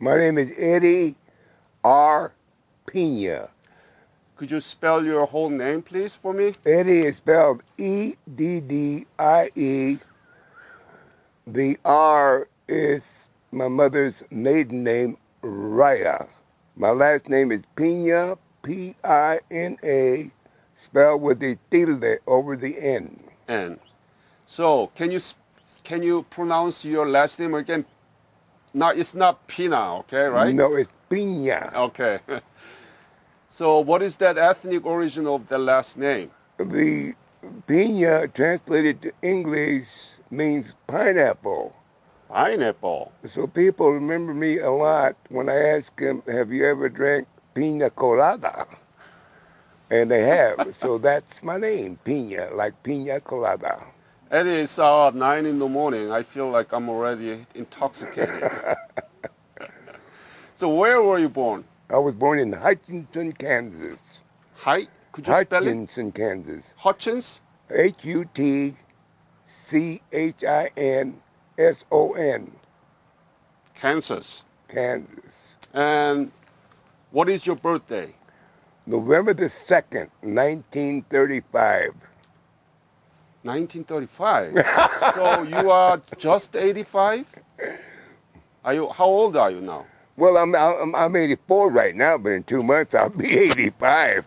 My name is Eddie R. Pina. Could you spell your whole name, please, for me? Eddie is spelled E-D-D-I-E. The R is my mother's maiden name, Raya. My last name is Pina, P-I-N-A, spelled with the tilde over the N. N. So, can you pronounce your last name again? No, it's not Pina, okay, right? No, it's Pina. Okay. So, what is that ethnic origin of the last name? The Pina, translated to English, means pineapple. Pineapple. So people remember me a lot when I ask them, have you ever drank pina colada? And they have. So that's my name, Pina, like pina colada. It is 9 in the morning. I feel like I'm already intoxicated. So where were you born? I was born in Hutchinson, Kansas. Could you spell it? Hutchinson, Kansas. Hutchins? H-U-T-C-H-I-N-S-O-N. Kansas. Kansas. And what is your birthday? November the 2nd, 1935. 1935. So you are just 85? How old are you now? Well, I'm 84 right now, but in 2 months I'll be 85.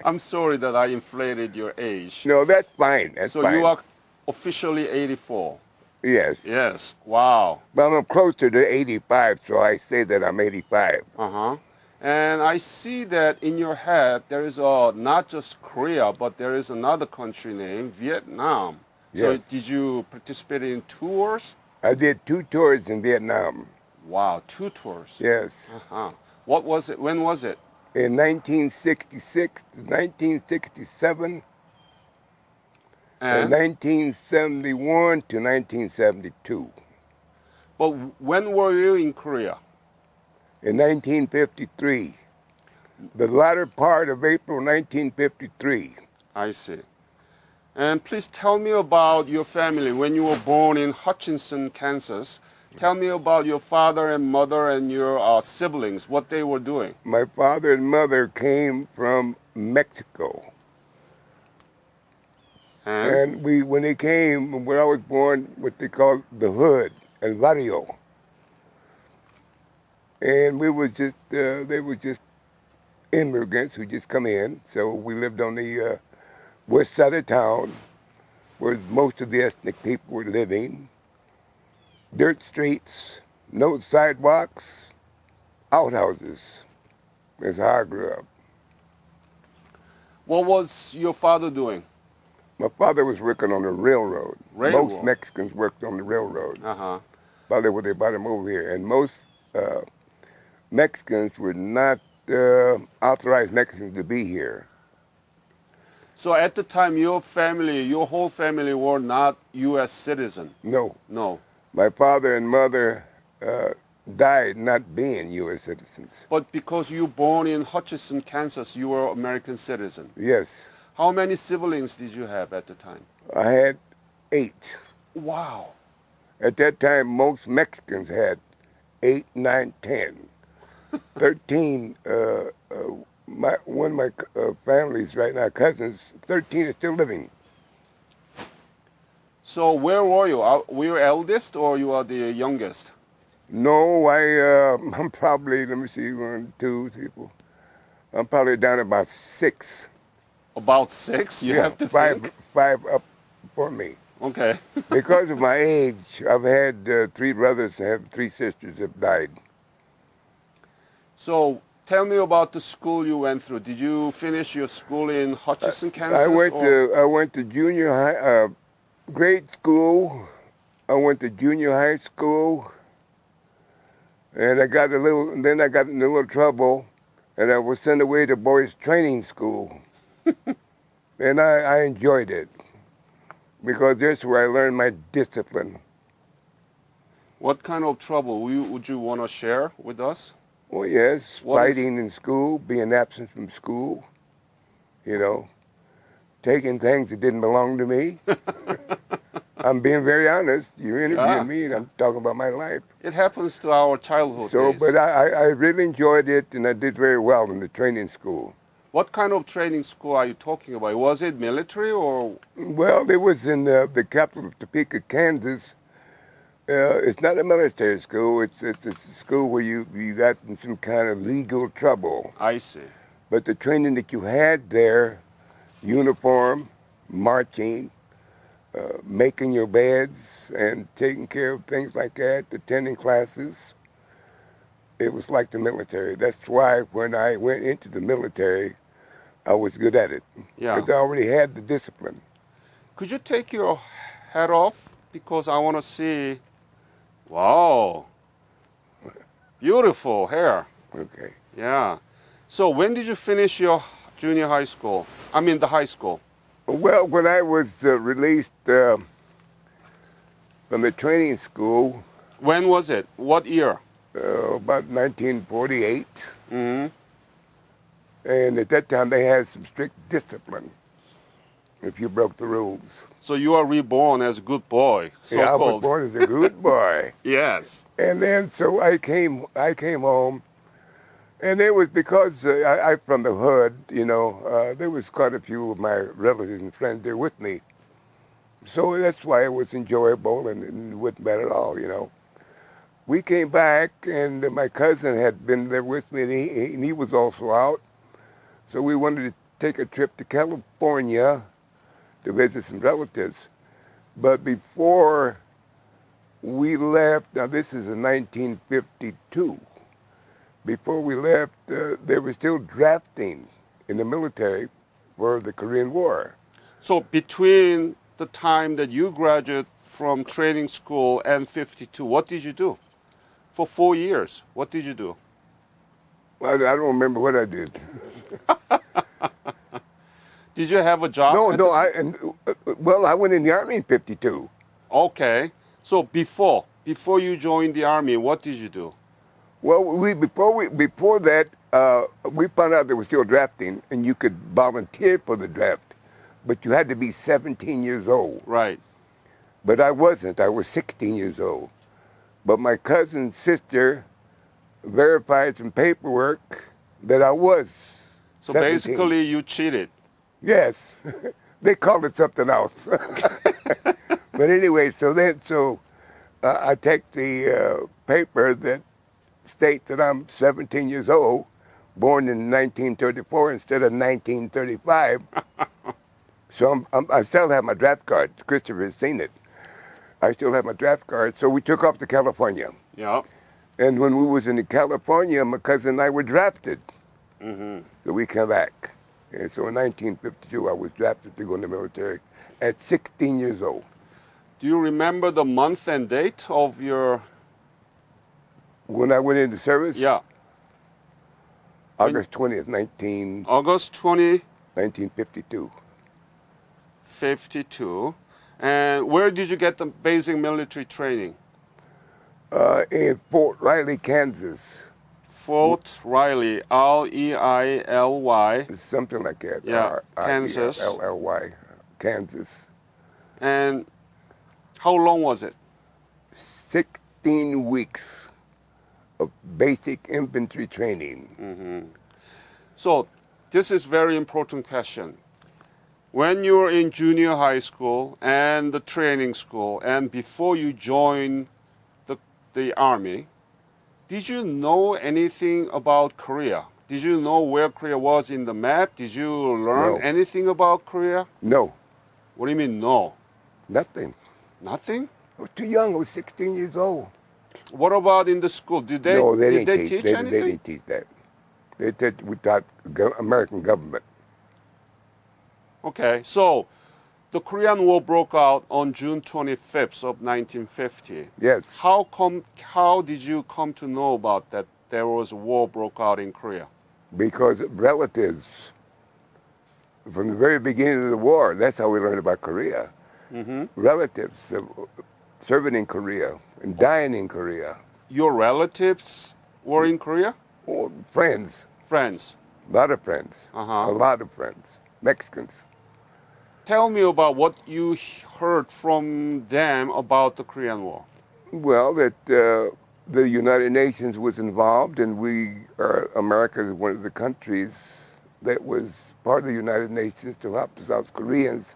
I'm sorry that I inflated your age. No, that's fine. That's so fine. You are officially 84. Yes. Yes. Wow. Well, I'm closer to 85, so I say that I'm 85. Uh-huh. And I see that in your head there is not just Korea, but there is another country named Vietnam. Yes. So did you participate in tours? I did 2 tours in Vietnam. Wow, 2 tours. Yes. Uh-huh. What was it? When was it? In 1966 to 1967, and 1971 to 1972. But when were you in Korea? In 1953. The latter part of April 1953. I see. And please tell me about your family. When you were born in Hutchinson, Kansas, tell me about your father and mother and your siblings, what they were doing. My father and mother came from Mexico. And when they came, when I was born, what they called the hood, El Barrio. And we was just, they were just immigrants who just come in. So we lived on the west side of town, where most of the ethnic people were living. Dirt streets, no sidewalks, outhouses. That's how I grew up. What was your father doing? My father was working on the railroad. Railroad. Most Mexicans worked on the railroad. Uh-huh. Probably they brought him over here. And most Mexicans were not authorized Mexicans to be here. So at the time, your whole family were not U.S. citizen? No. No. My father and mother died not being U.S. citizens. But because you were born in Hutchinson, Kansas, you were American citizen? Yes. How many siblings did you have at the time? I had 8. Wow. At that time, most Mexicans had 8, 9, 10. 13, one of my families right now, cousins, 13 are still living. So where were you? Were you eldest or you are the youngest? No, I'm probably, let me see, 1, 2, 3, 4. I'm probably down about 6. About 6? You have to think? 5 up for me. Okay. Because of my age, I've had 3 brothers and have 3 sisters that died. So tell me about the school you went through. Did you finish your school in Hutchinson, Kansas? I went to junior high, grade school. I went to junior high school, and I got in a little trouble, and I was sent away to boys training school. And I enjoyed it, because that's where I learned my discipline. What kind of trouble would you want to share with us? Well, yes, fighting in school, being absent from school, taking things that didn't belong to me. I'm being very honest. You're interviewing Yeah. me, and I'm talking about my life. It happens to our childhood So, days. but I really enjoyed it, and I did very well in the training school. What kind of training school are you talking about? Was it military or? Well, it was in the capital of Topeka, Kansas. It's not a military school. It's a school where you got in some kind of legal trouble. I see. But the training that you had there, uniform, marching, making your beds, and taking care of things like that, attending classes, it was like the military. That's why when I went into the military, I was good at it. Yeah. Because I already had the discipline. Could you take your hat off? Because I want to see. Wow. Beautiful hair. Okay. Yeah. So when did you finish your junior high school? I mean the high school. Well, when I was released from the training school, When was it? What year? about 1948, Hmm. and at that time they had some strict discipline if you broke the rules. So you are reborn as a good boy, Yeah, I was so-called. born as a good boy. Yes. And then so I came home, and it was because I from the hood, you know, there was quite a few of my relatives and friends there with me. So that's why it was enjoyable and it wasn't bad at all, you know. We came back, and my cousin had been there with me, and he was also out. So we wanted to take a trip to California to visit some relatives. But before we left, now this is in 1952, before we left, they were still drafting in the military for the Korean War. So between the time that you graduated from training school and 52, what did you do? For 4 years, what did you do? I don't remember what I did. Did you have a job? No, well, I went in the Army in 52. Okay. So before you joined the army, what did you do? Well, before that, we found out they were still drafting, and you could volunteer for the draft, but you had to be 17 years old. Right. But I wasn't. I was 16 years old. But my cousin's sister verified some paperwork that I was. So 17. basically, you cheated. Yes, they called it something else. But anyway, so I take the paper that states that I'm 17 years old, born in 1934 instead of 1935. So I still have my draft card. Christopher has seen it. I still have my draft card. So we took off to California. Yeah. And when we was in California, my cousin and I were drafted. Mm-hmm. So we came back. And so in 1952, I was drafted to go in the military at 16 years old. Do you remember the month and date of your? When I went into service? Yeah. August 20th, August 20, 1952. 52. And where did you get the basic military training? In Fort Riley, Kansas. Fort Riley, Reily. Something like that. Yeah, Kansas. Rilly, Kansas. And how long was it? 16 weeks of basic infantry training. Mm-hmm. So this is very important question. When you were in junior high school and the training school and before you joined the army, did you know anything about Korea? Did you know where Korea was in the map? Did you learn No. anything about Korea? No, What do you mean no? nothing. Nothing? I was too young. I was 16 years old. What about in the school? Did they, No, they did didn't they teach. teach They anything? didn't teach that. We taught American government. Okay, so the Korean War broke out on June 25th of 1950. Yes. How did you come to know about that there was a war broke out in Korea? Because relatives, from the very beginning of the war, that's how we learned about Korea. Mm-hmm. Relatives serving in Korea and dying in Korea. Your relatives were in Korea? Or friends, Friends. a lot of friends, Uh-huh. a lot of friends, Mexicans. tell me about what you heard from them about the Korean War. Well, that the United Nations was involved, and America is one of the countries that was part of the United Nations to help the South Koreans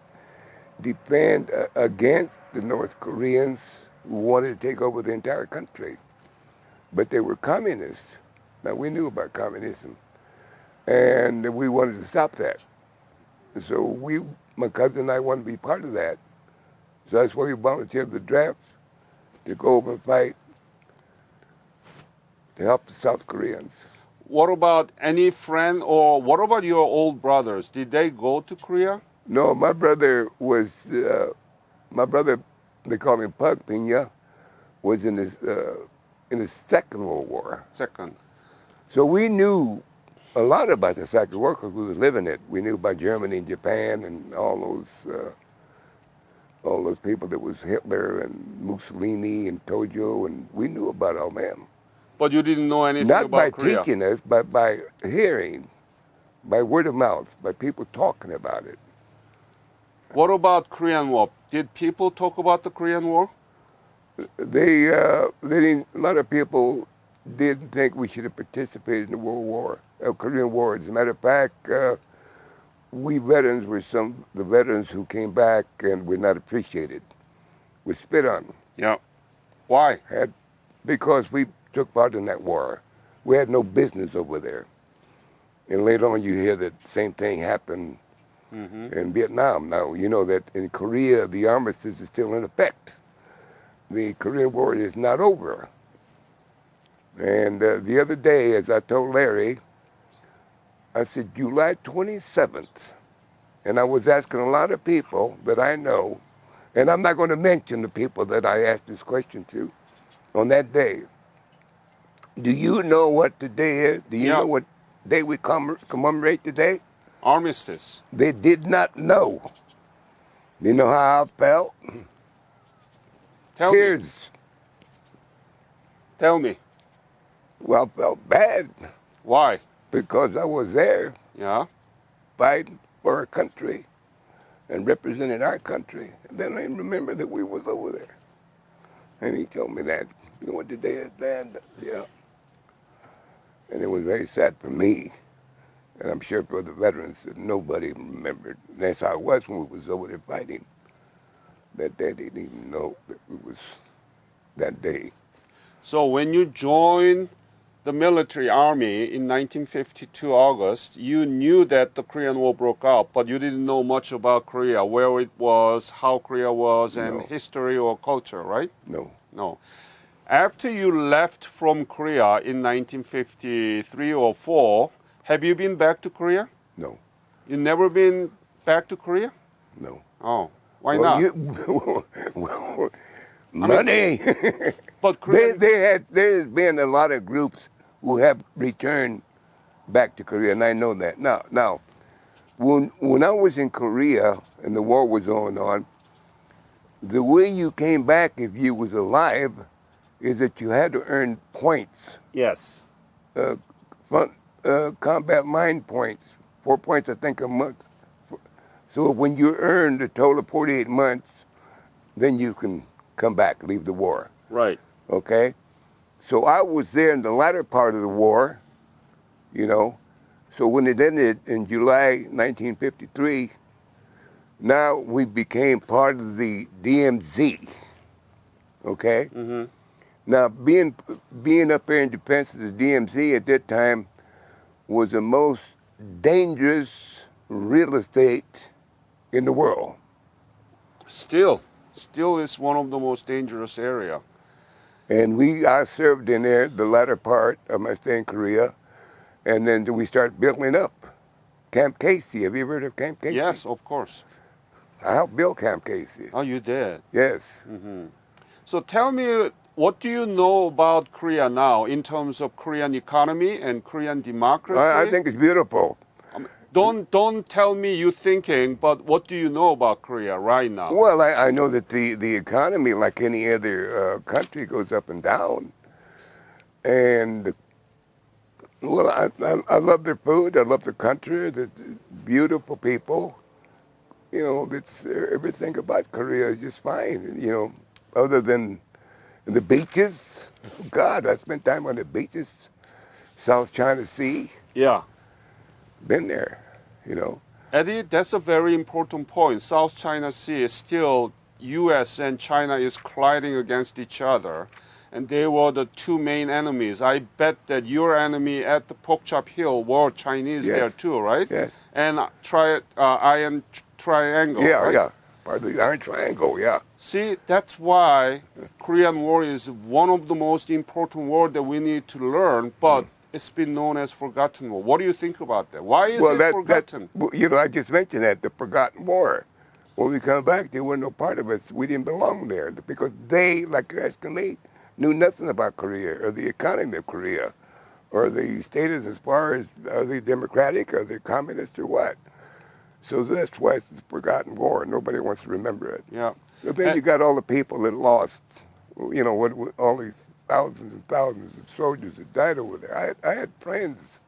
defend against the North Koreans who wanted to take over the entire country. But they were communists. Now, we knew about communism, and we wanted to stop that. So my cousin and I wanted to be part of that. So that's why we volunteered the draft to go over and fight to help the South Koreans. What about any friend, or what about your old brothers? Did they go to Korea? No, my brother, they call him Pug Pina, was in the Second World War. Second. So we knew a lot about the Second World War because we were living it. We knew about Germany and Japan and all those people that was Hitler and Mussolini and Tojo, and we knew about all them. But you didn't know anything Not by about Korea? teaching us, but by hearing, by word of mouth, by people talking about it. What about Korean War? Did people talk about the Korean War? They didn't. A lot of people didn't think we should have participated in the Korean War. As a matter of fact, we veterans were the veterans who came back and were not appreciated. We spit on. Yeah. Why? Because we took part in that war. We had no business over there. And later on, you hear that same thing happened in Vietnam. Now, you know that in Korea, the armistice is still in effect. The Korean War is not over. And the other day, as I told Larry, I said, July 27th. And I was asking a lot of people that I know, and I'm not going to mention the people that I asked this question to on that day. Do you know what today is? Do you know what day we commemorate today? Armistice. They did not know. You know how I felt? Tell Tears. me. Tell me. Well, I felt bad. Why? Because I was there. Yeah. Fighting for our country and representing our country. And then I remember that we was over there. And he told me that. You know what today is, Dad? Yeah. And it was very sad for me. And I'm sure for the veterans that nobody remembered. And that's how it was when we was over there fighting. That they didn't even know that it was that day. So when you joined the military army in 1952 August, you knew that the Korean War broke out, but you didn't know much about Korea, where it was, how Korea was, and history or culture, right? No. No. After you left from Korea in 1953 or 4, have you been back to Korea? No. You never been back to Korea? No. Oh, why not? Money. But Korea, there's been a lot of groups who have returned back to Korea, and I know that. Now, when I was in Korea and the war was going on, the way you came back if you was alive is that you had to earn points. yes. Combat mine points, 4 points, I think, a month. So when you earned a total of 48 months, then you can come back, leave the war. Right. Okay? So I was there in the latter part of the war, you know. So when it ended in July 1953, now we became part of the DMZ. Okay? Mm-hmm. Now, being up there in defense of the DMZ at that time was the most dangerous real estate in the world. Still is one of the most dangerous area. And I served in there the latter part of my stay in Korea, and then we started building up Camp Casey. Have you ever heard of Camp Casey? Yes, of course. I helped build Camp Casey. Oh, you did? Yes. Mm-hmm. So tell me, what do you know about Korea now in terms of Korean economy and Korean democracy? I think it's beautiful. Don't tell me you thinking, but what do you know about Korea right now? Well, I know that the economy, like any other country, goes up and down. And, well, I love their food. I love the country, the beautiful people. you know, it's everything about Korea is just fine. You know, other than the beaches. God, I spent time on the beaches, South China Sea. Yeah. Been there, you know. Eddie, that's a very important point. South China Sea is still U.S. and China is colliding against each other, and they were the two main enemies. I bet that your enemy at the Pork Chop Hill were Chinese Yes. there too, right? Yes. And Iron Triangle. Yeah, right? yeah. Part of the Iron Triangle, yeah. See, that's why Korean War is one of the most important wars that we need to learn, but it's been known as forgotten war. What do you think about that? Why is it forgotten? You know, I just mentioned that, the forgotten war. When we come back, they weren't no part of us. We didn't belong there because they, like you're asking me, knew nothing about Korea or the economy of Korea or the status as far as are they democratic, are they communist or what. So that's why it's a forgotten war. Nobody wants to remember it. Yeah. But then you got all the people that lost, you know, all these thousands and thousands of soldiers that died over there. I had friends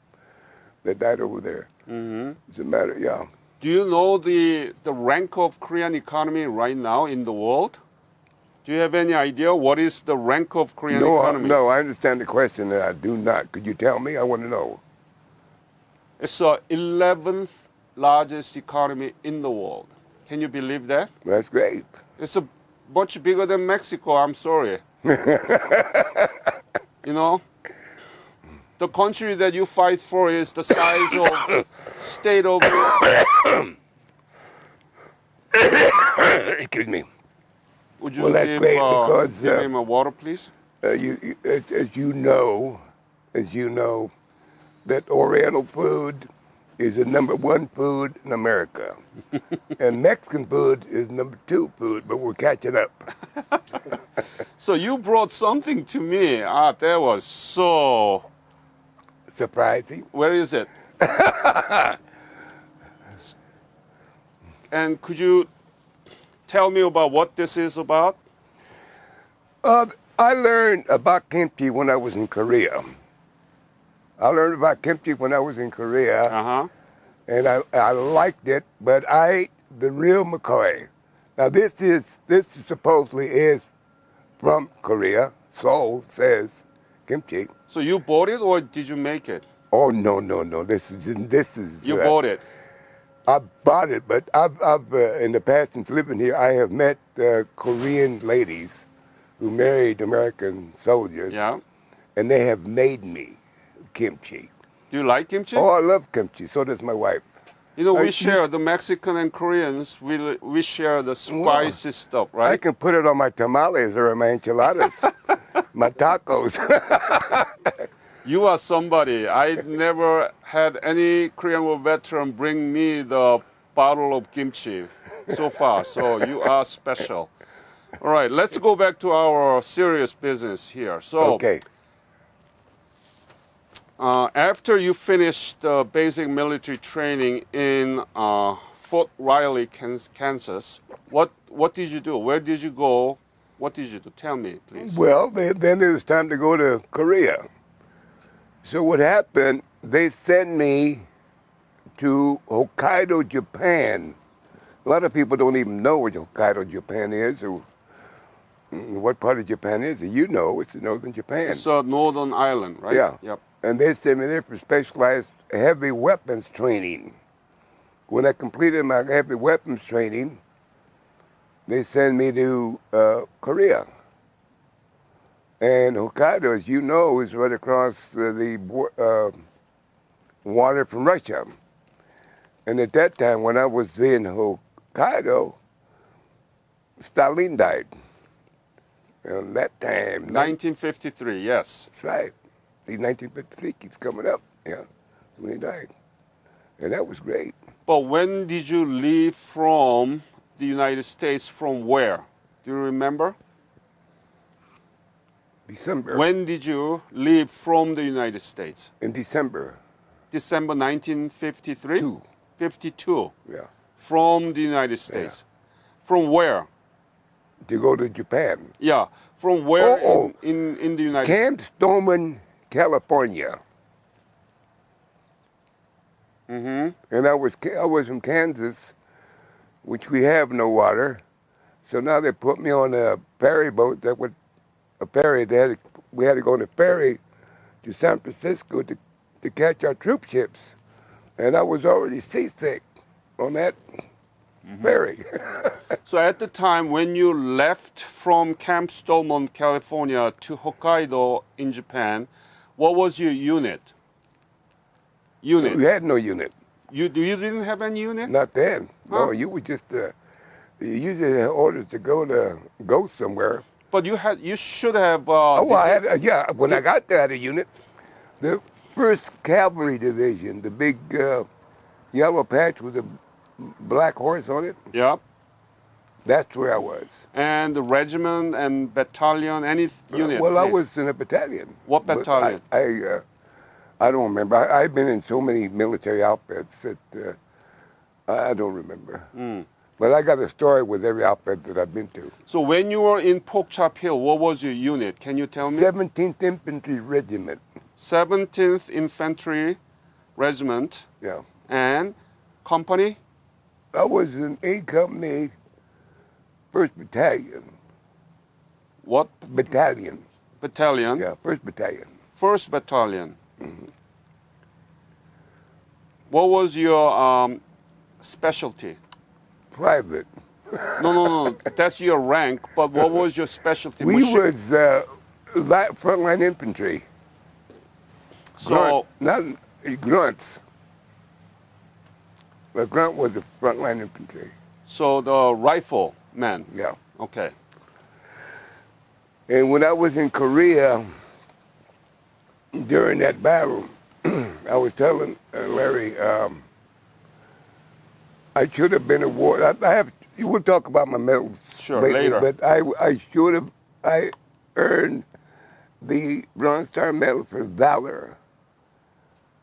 that died over there. Mm-hmm. It's a matter, yeah. Do you know the rank of Korean economy right now in the world? Do you have any idea what is the rank of Korean economy? No, I understand the question, and I do not. Could you tell me? I want to know. It's the 11th largest economy in the world. Can you believe that? That's great. It's a much bigger than Mexico, I'm sorry. You know? The country that you fight for is the size of state of... Excuse me. Would you Well, that's great because give him a water, please? As you know, that Oriental food is the #1 food in America. And Mexican food is #2 food, but we're catching up. So you brought something to me. That was so... Surprising. Where is it? And could you tell me about what this is about? I learned about kimchi when I was in Korea. Uh-huh. And I liked it, but I ate the real McCoy. Now this supposedly is from Korea. Seoul says kimchi. So you bought it or did you make it? Oh no! This is. You bought it. I bought it, but I've in the past since living here, I have met Korean ladies who married American soldiers. Yeah. And they have made me kimchi. Do you like kimchi? Oh, I love kimchi. So does my wife. You know, we share, the Mexican and Koreans, we share the spicy stuff, right? I can put it on my tamales or my enchiladas, my tacos. You are somebody. I never had any Korean War veteran bring me the bottle of kimchi so far, so you are special. All right, let's go back to our serious business here. So, Okay. After you finished the basic military training in Fort Riley, Kansas, what did you do? Where did you go? What did you do? Tell me, please. Well, then it was time to go to Korea. So what happened, they sent me to Hokkaido, Japan. A lot of people don't even know where Hokkaido, Japan is, or what part of Japan is it. You know, it's in northern Japan. It's a northern island, right? Yeah. Yep. And they sent me there for specialized heavy weapons training. When I completed my heavy weapons training, they sent me to Korea. And Hokkaido, as you know, is right across the water from Russia. And at that time, when I was in Hokkaido, Stalin died. And that time... 1953, yes. That's right. See, 1953 keeps coming up. Yeah, that's when he died. And that was great. But when did you leave from the United States? From where? Do you remember? December. When did you leave from the United States? In December. December 1953? 52. Yeah. From the United States. From where? To go to Japan. Yeah. From where in the United States? Camp Stoneman, California. Mm-hmm. And I was from Kansas, which we have no water. So now they put me on a ferry boat. That was a ferry. We had to go on a ferry to San Francisco to catch our troop ships. And I was already seasick on that ferry. So at the time when you left from Camp Stolmont, California to Hokkaido in Japan, what was your unit? We had no unit. You didn't have any unit? Not then. Huh? No, you were just, you usually had orders to go somewhere. But you should have. I had, yeah, when I got there, I had a unit. The 1st Cavalry Division, the big yellow patch with a black horse on it. Yeah. That's where I was. And the regiment and battalion, any unit? Well, I please? was in a battalion. What battalion? I don't remember. I've been in so many military outfits that I don't remember. But I got a story with every outfit that I've been to. So when you were in Pork Chop Hill, what was your unit? Can you tell me? 17th Infantry Regiment. 17th Infantry Regiment. Yeah. And company? I was in A Company, 1st Battalion. What? Battalion. Battalion? Yeah, 1st Battalion. 1st Battalion. What was your specialty? Private. No. That's your rank, but what was your specialty? We was frontline infantry. So, Not grunts. But grunt was the frontline infantry. so the rifleman. Yeah. Okay. And when I was in Korea during that battle, I was telling Larry, I should have been awarded. You will talk about my medals Sure, lately, later. but I earned the Bronze Star Medal for Valor.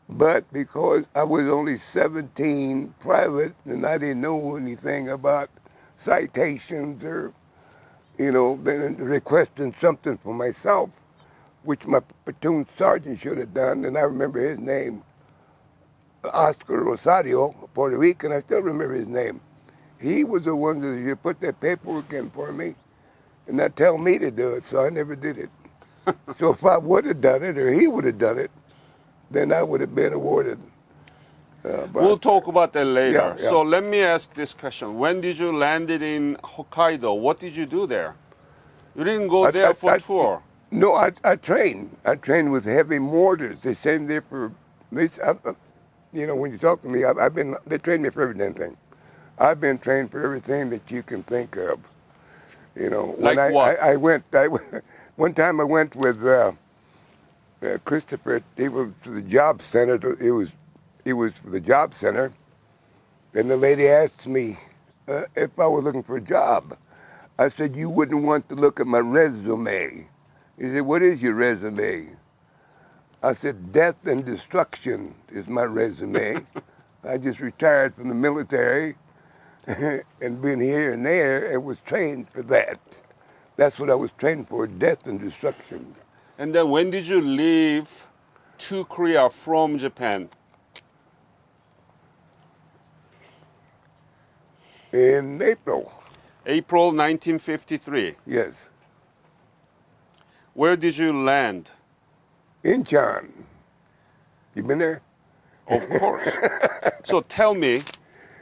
But because I was only 17 private and I didn't know anything about citations or, then requesting something for myself, which my platoon sergeant should have done, and I remember his name, Oscar Rosario, Puerto Rican, I still remember his name. He was the one that put that paperwork in for me and not tell me to do it, so I never did it. So if I would have done it or he would have done it, then I would have been awarded. We'll talk about that later. Yeah. So let me ask this question. When did you landed in Hokkaido? What did you do there? You didn't go there for tour. No, I trained. I trained with heavy mortars. They sent me there for, when you talk to me, they trained me for everything. I've been trained for everything that you can think of. Like what? One time I went with Christopher. He was to the job center. He was for the job center, and the lady asked me if I was looking for a job. I said, "You wouldn't want to look at my resume." He said, "What is your resume?" I said, "Death and destruction is my resume." I just retired from the military and been here and there and was trained for that. That's what I was trained for, death and destruction. And then when did you leave to Korea from Japan? In April. April 1953. Yes. Where did you land? Incheon. You been there? Of course. So tell me.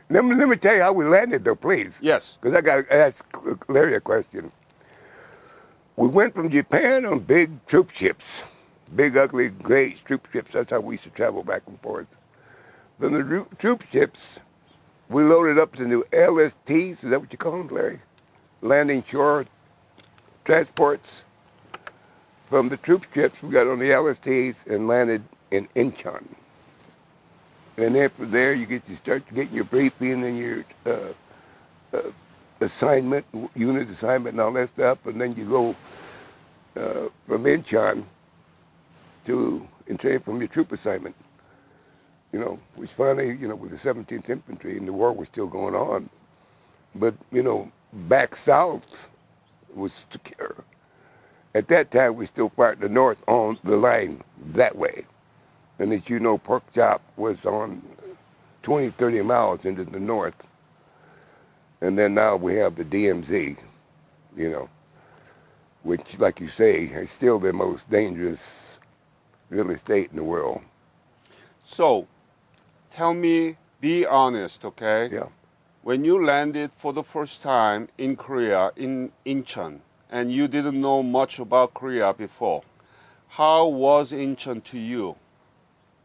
Let me tell you how we landed, though, please. Yes. Because I got to ask Larry a question. We went from Japan on big troop ships, big, ugly, gray troop ships. That's how we used to travel back and forth. From the troop ships, we loaded up to new LSTs. Is that what you call them, Larry? Landing shore transports. From the troop ships, we got on the LSTs and landed in Incheon. And then from there, you start getting your briefing and your assignment, unit assignment and all that stuff, and then you go from Incheon and train from your troop assignment. Which finally, with the 17th Infantry and the war was still going on. But, back south was secure. At that time, we still fought the north on the line that way. And as you know, Pork Chop was on 20, 30 miles into the north. And then now we have the DMZ, you know, which, like you say, is still the most dangerous real estate in the world. So, tell me, be honest, okay? Yeah. When you landed for the first time in Korea, in Incheon, and you didn't know much about Korea before, how was Incheon to you?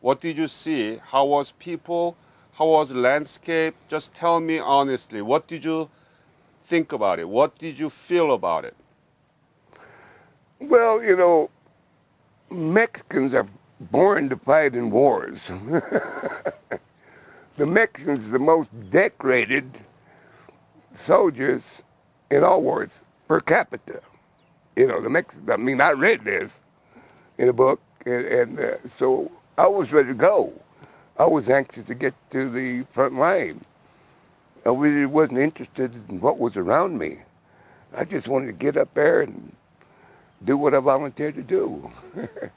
What did you see? How was people? How was landscape? Just tell me honestly. What did you think about it? What did you feel about it? Well, you know, Mexicans are born to fight in wars. The Mexicans are the most decorated soldiers in all wars per capita. You know, the Mexicans, I mean, I read this in a book, and so I was ready to go. I was anxious to get to the front line. I really wasn't interested in what was around me. I just wanted to get up there and do what I volunteered to do.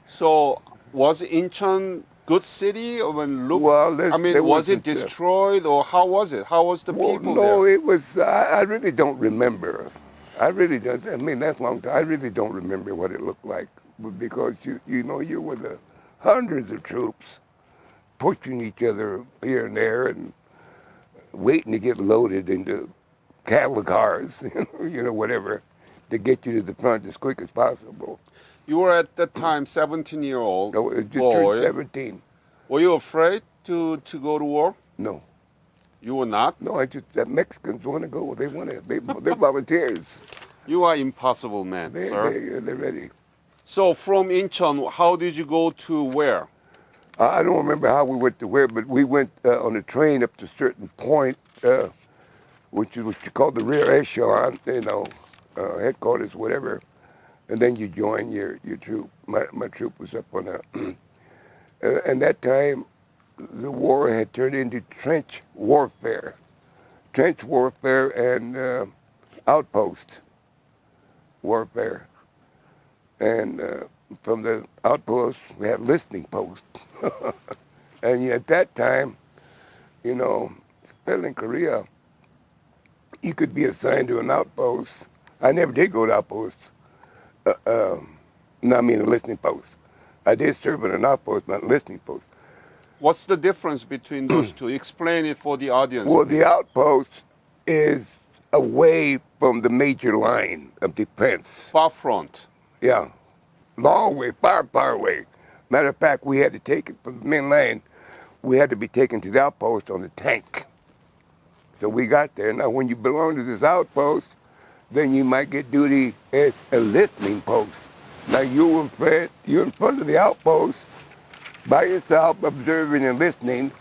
So, was Incheon good city? Or when look, Well, I mean, was it destroyed or how was it? How was the people no, there? it was. I really don't remember. I really don't. I mean, that's a long time. I really don't remember what it looked like because you know you're with hundreds of troops pushing each other here and there and waiting to get loaded into cattle cars, you know, whatever, to get you to the front as quick as possible. You were at that time 17-year-old No, it just boy. turned 17. Were you afraid to go to war? No, You were not? no, I just that Mexicans want to go. They want to. They're volunteers. You are impossible man, sir. They're ready. So from Incheon, how did you go to where? I don't remember how we went to where, but we went on a train up to a certain point, which is what you call the rear echelon, you know, headquarters, whatever, and then you join your troop. My troop was up on a, and that time, the war had turned into trench warfare and outpost warfare, and from the outposts we had listening posts. And at that time, you know, especially in Korea, you could be assigned to an outpost. I never did go to outposts. No, I mean a listening post. I did serve in an outpost, not a listening post. What's the difference between those two? Explain it for the audience. Well, please. the outpost is away from the major line of defense. Far front. Yeah, long way, far away. Matter of fact, we had to take it from the main line. We had to be taken to the outpost on the tank. So we got there. Now, when you belong to this outpost, then you might get duty as a listening post. Now, you're in front of the outpost by yourself, observing and listening,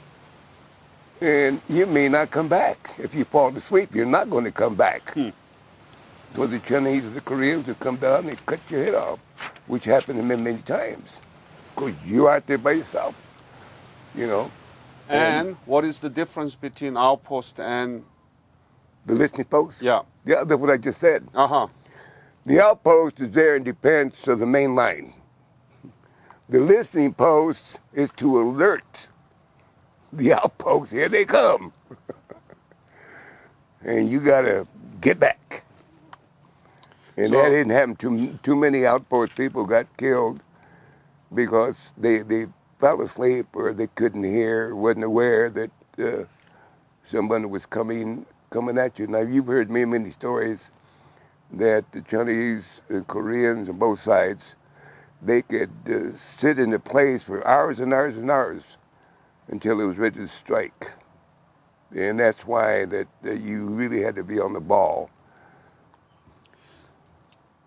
and you may not come back. If you fall asleep, you're not going to come back. So the Chinese or the Koreans would come down and cut your head off, which happened to me many times. Because you're out there by yourself, you know. And what is the difference between outpost and The listening post? yeah? Yeah, that's what I just said. Uh-huh. The outpost is there in defense of the main line. The listening post is to alert the outpost, here they come. And you got to get back. And So- that didn't happen. Too many outpost people got killed because they fell asleep or they couldn't hear, wasn't aware that someone was coming at you. Now, you've heard many stories that the Chinese and Koreans on both sides, they could sit in a place for hours and hours and hours until it was ready to strike. And that's why that you really had to be on the ball.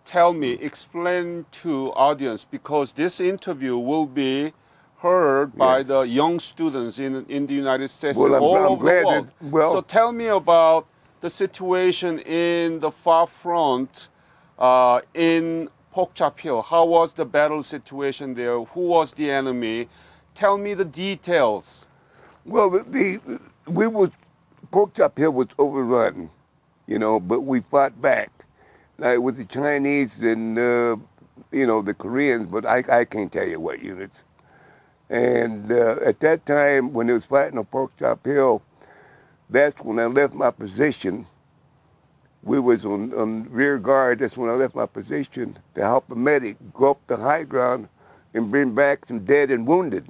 Tell me, explain to audience, because this interview will be heard by Yes. the young students in the United States Well, and I'm- all I'm over glad the world. that- well- So tell me about the situation in the far front in Pokchap Hill. How was the battle situation there? Who was the enemy? Tell me the details. Well, Pork Chop Hill was overrun, you know, but we fought back. Now, it was the Chinese and, you know, the Koreans, but I can't tell you what units. And at that time, when it was fighting on Pork Chop Hill, that's when I left my position we was on rear guard. That's when I left my position to help a medic go up the high ground and bring back some dead and wounded.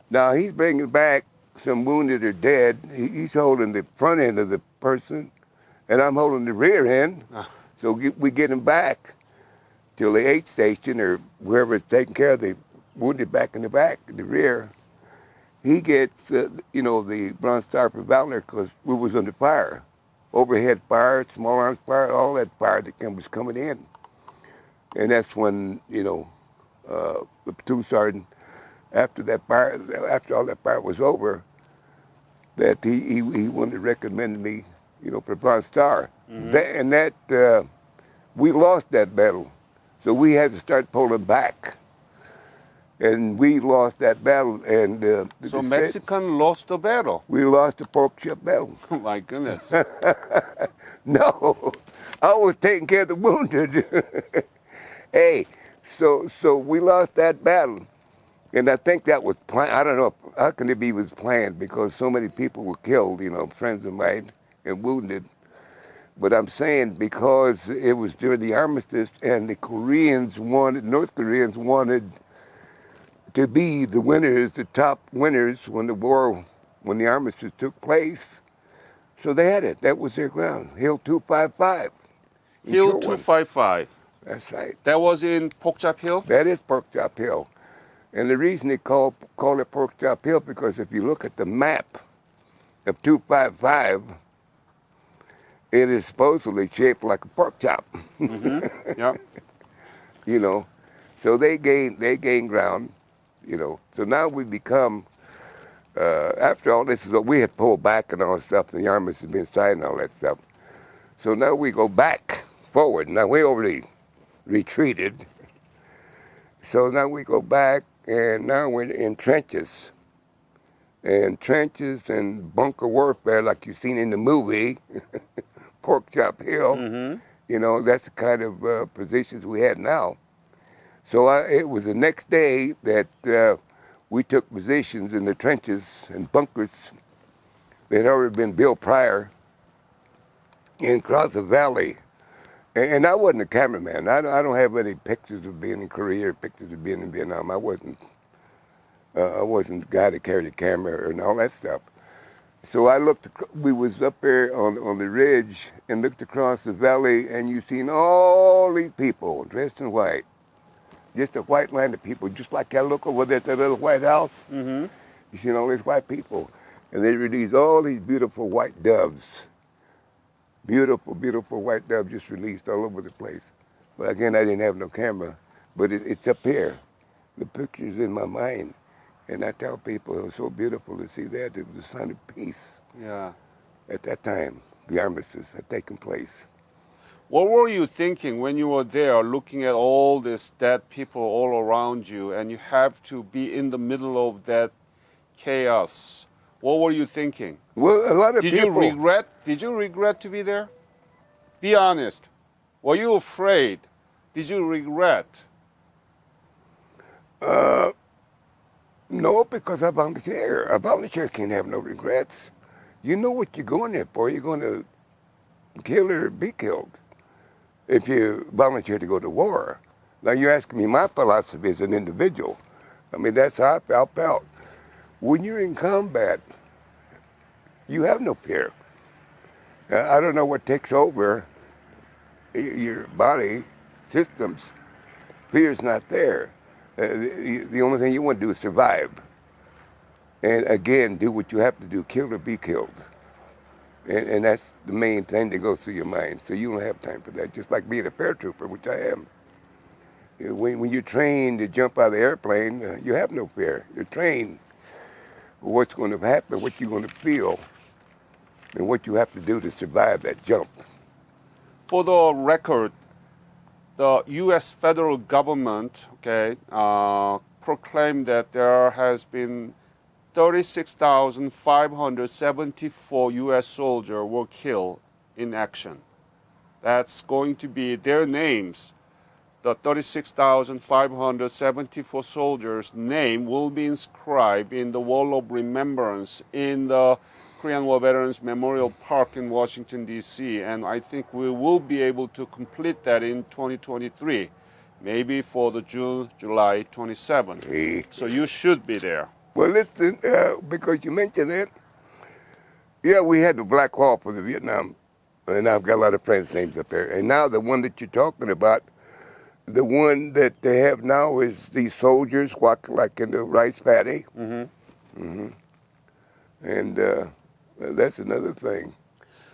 Now he's bringing back some wounded or dead. He's holding the front end of the person, and I'm holding the rear end. So we get him back till the aid station or wherever's taking care of the wounded back in the back, in the rear. He gets, the Bronze Star for Valor because we was under fire. Overhead fire, small arms fire, all that fire that was coming in. And that's when, the platoon sergeant, after all that fire was over, that he wanted to recommend me, for Bronze Star. Mm-hmm. We lost that battle. So we had to start pulling back. And we lost that battle. And so Mexican lost the battle? We lost the pork chop battle. Oh, my goodness. No, I was taking care of the wounded. Hey, so we lost that battle. And I think that was planned. I don't know, how can it be was planned? Because so many people were killed, friends of mine, and wounded. But I'm saying because it was during the armistice and the North Koreans wanted to be the winners, the top winners when the armistice took place. So they had it. That was their ground. Hill 255. Hill 255. That's right. That was in Pork Chop Hill? That is Pork Chop Hill. And the reason they call it Pork Chop Hill, because if you look at the map of 255, it is supposedly shaped like a pork chop. Mm-hmm. Yeah. So they gain ground, So now we become, after all this is what we had pulled back and all that stuff, and the armies had been signed and all that stuff. So now we go back forward. Now we already retreated. So now we go back, and now we're in trenches. And trenches and bunker warfare like you've seen in the movie, Pork Chop Hill. Mm-hmm. That's the kind of positions we had now. So it was the next day that we took positions in the trenches and bunkers that had already been built prior and across the valley. And I wasn't a cameraman. I don't have any pictures of being in Korea or pictures of being in Vietnam. I wasn't the guy that carried the camera and all that stuff. So we was up there on the ridge and looked across the valley, and you seen all these people dressed in white. Just a white line of people, just like I look over there at that little White House. Mm-hmm. You seen all these white people. And they released all these beautiful white doves. Beautiful, beautiful white doves just released all over the place. But again, I didn't have no camera. But it's up here. The picture's in my mind. And I tell people it was so beautiful to see that. It was a sign of peace. Yeah. At that time, the armistice had taken place. What were you thinking when you were there, looking at all these dead people all around you, and you have to be in the middle of that chaos? What were you thinking? Well, a lot of people. Did you regret to be there? Be honest. Were you afraid? Did you regret? No, because I volunteer. A volunteer can't have no regrets. You know what you're going there for. You're going to kill or be killed if you volunteer to go to war. Now, you're asking me my philosophy as an individual. I mean, that's how I felt. When you're in combat, you have no fear. I don't know what takes over your body systems. Fear's not there. The only thing you want to do is survive. And again, do what you have to do, kill or be killed. And that's the main thing that goes through your mind. So you don't have time for that, just like being a paratrooper, which I am. When you're trained to jump out of the airplane, you have no fear. You're trained for what's going to happen, what you're going to feel, and what you have to do to survive that jump. For the record, the U.S. federal government, proclaimed that there has been 36,574 U.S. soldiers were killed in action. That's going to be their names. The 36,574 soldiers' name will be inscribed in the Wall of Remembrance in the Korean War Veterans Memorial Park in Washington, D.C., and I think we will be able to complete that in 2023, maybe for the June, July 27th. Hey. So you should be there. Well, listen, because you mentioned it, yeah, we had the Black Hall for the Vietnam, and I've got a lot of friends' names up there. And now the one that you're talking about, the one that they have now is these soldiers walking like in the rice paddy. Mm-hmm. And that's another thing.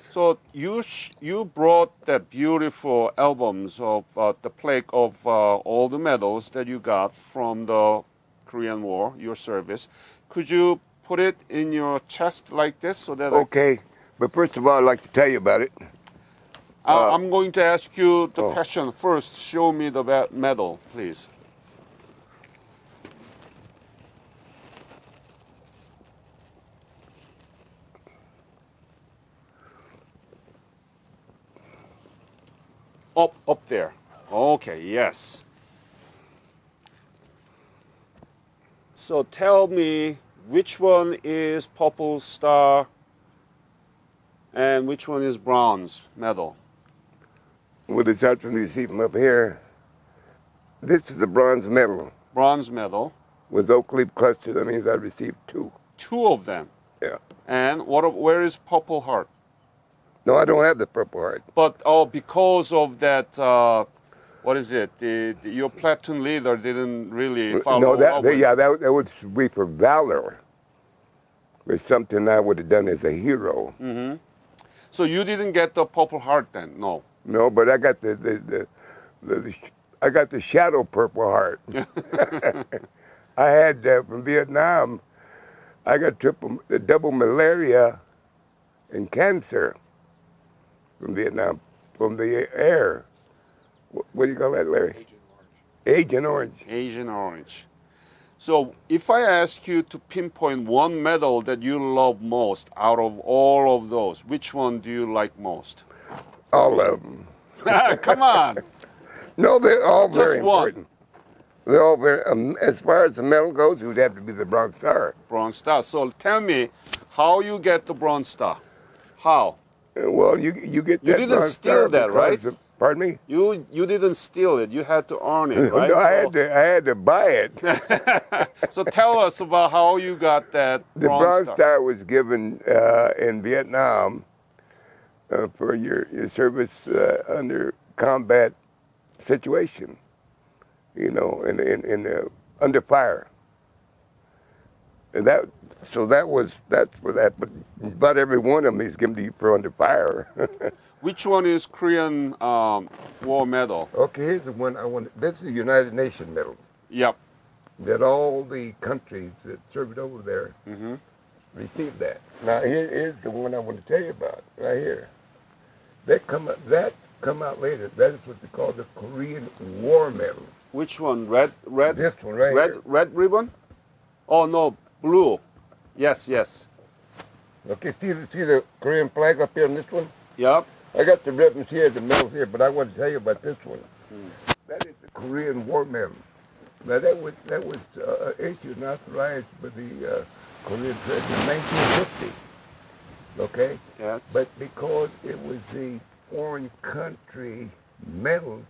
So you brought that beautiful albums of the plaque of all the medals that you got from the Korean War, your service. Could you put it in your chest like this so that Okay, but first of all, I'd like to tell you about it. I'm going to ask you the Oh. question first. Show me the medal, please. Up there. Okay, yes. So tell me which one is Purple Star and which one is bronze medal? Well, it's hard for me to see from up here. This is the bronze medal Bronze medal. with oak leaf cluster. That means I received 2. 2 of them. Yeah. And where is Purple Heart? No, I don't have the Purple Heart. But because of that, what is it? Your platoon leader didn't really follow No, up with that would be for valor. It's something I would have done as a hero. Mm-hmm. So you didn't get the Purple Heart then? No. No, but I got I got the shadow Purple Heart. I had from Vietnam. I got double malaria and cancer from Vietnam, from the air. What do you call that, Larry? Agent Orange. Agent Orange. So if I ask you to pinpoint one medal that you love most out of all of those, which one do you like most? All of them. Come on. No, they're all Just very one. important. They're all very. As far as the medal goes, it would have to be the Bronze Star. Bronze Star. So tell me how you get the Bronze Star. How? Well, you get that. You didn't Bronze steal Star that, right? because pardon me. You didn't steal it. You had to earn it, right? No, I had to buy it. So tell us about how you got that The Bronze Bronze Star. Star was given in Vietnam for your service under combat situation, you know, under fire. And that's for that. But about every one of them is given to you for under fire. Which one is Korean War medal? Okay, here's the one I want. This is the United Nations medal Yep. that all the countries that served over there Mm-hmm. received that. Now here's the one I want to tell you about right here. That come out later. That is what they call the Korean War medal. Which one? Red? This one right red, here. red ribbon? Oh no, blue. Yes. Okay, see the Korean flag up here on this one? Yep. I got the ribbons here, the medals here, but I want to tell you about this one. That is the Korean War medal. Now that was issued and authorized by the Korean President in 1950. Okay? Yes. But because it was the foreign country medal,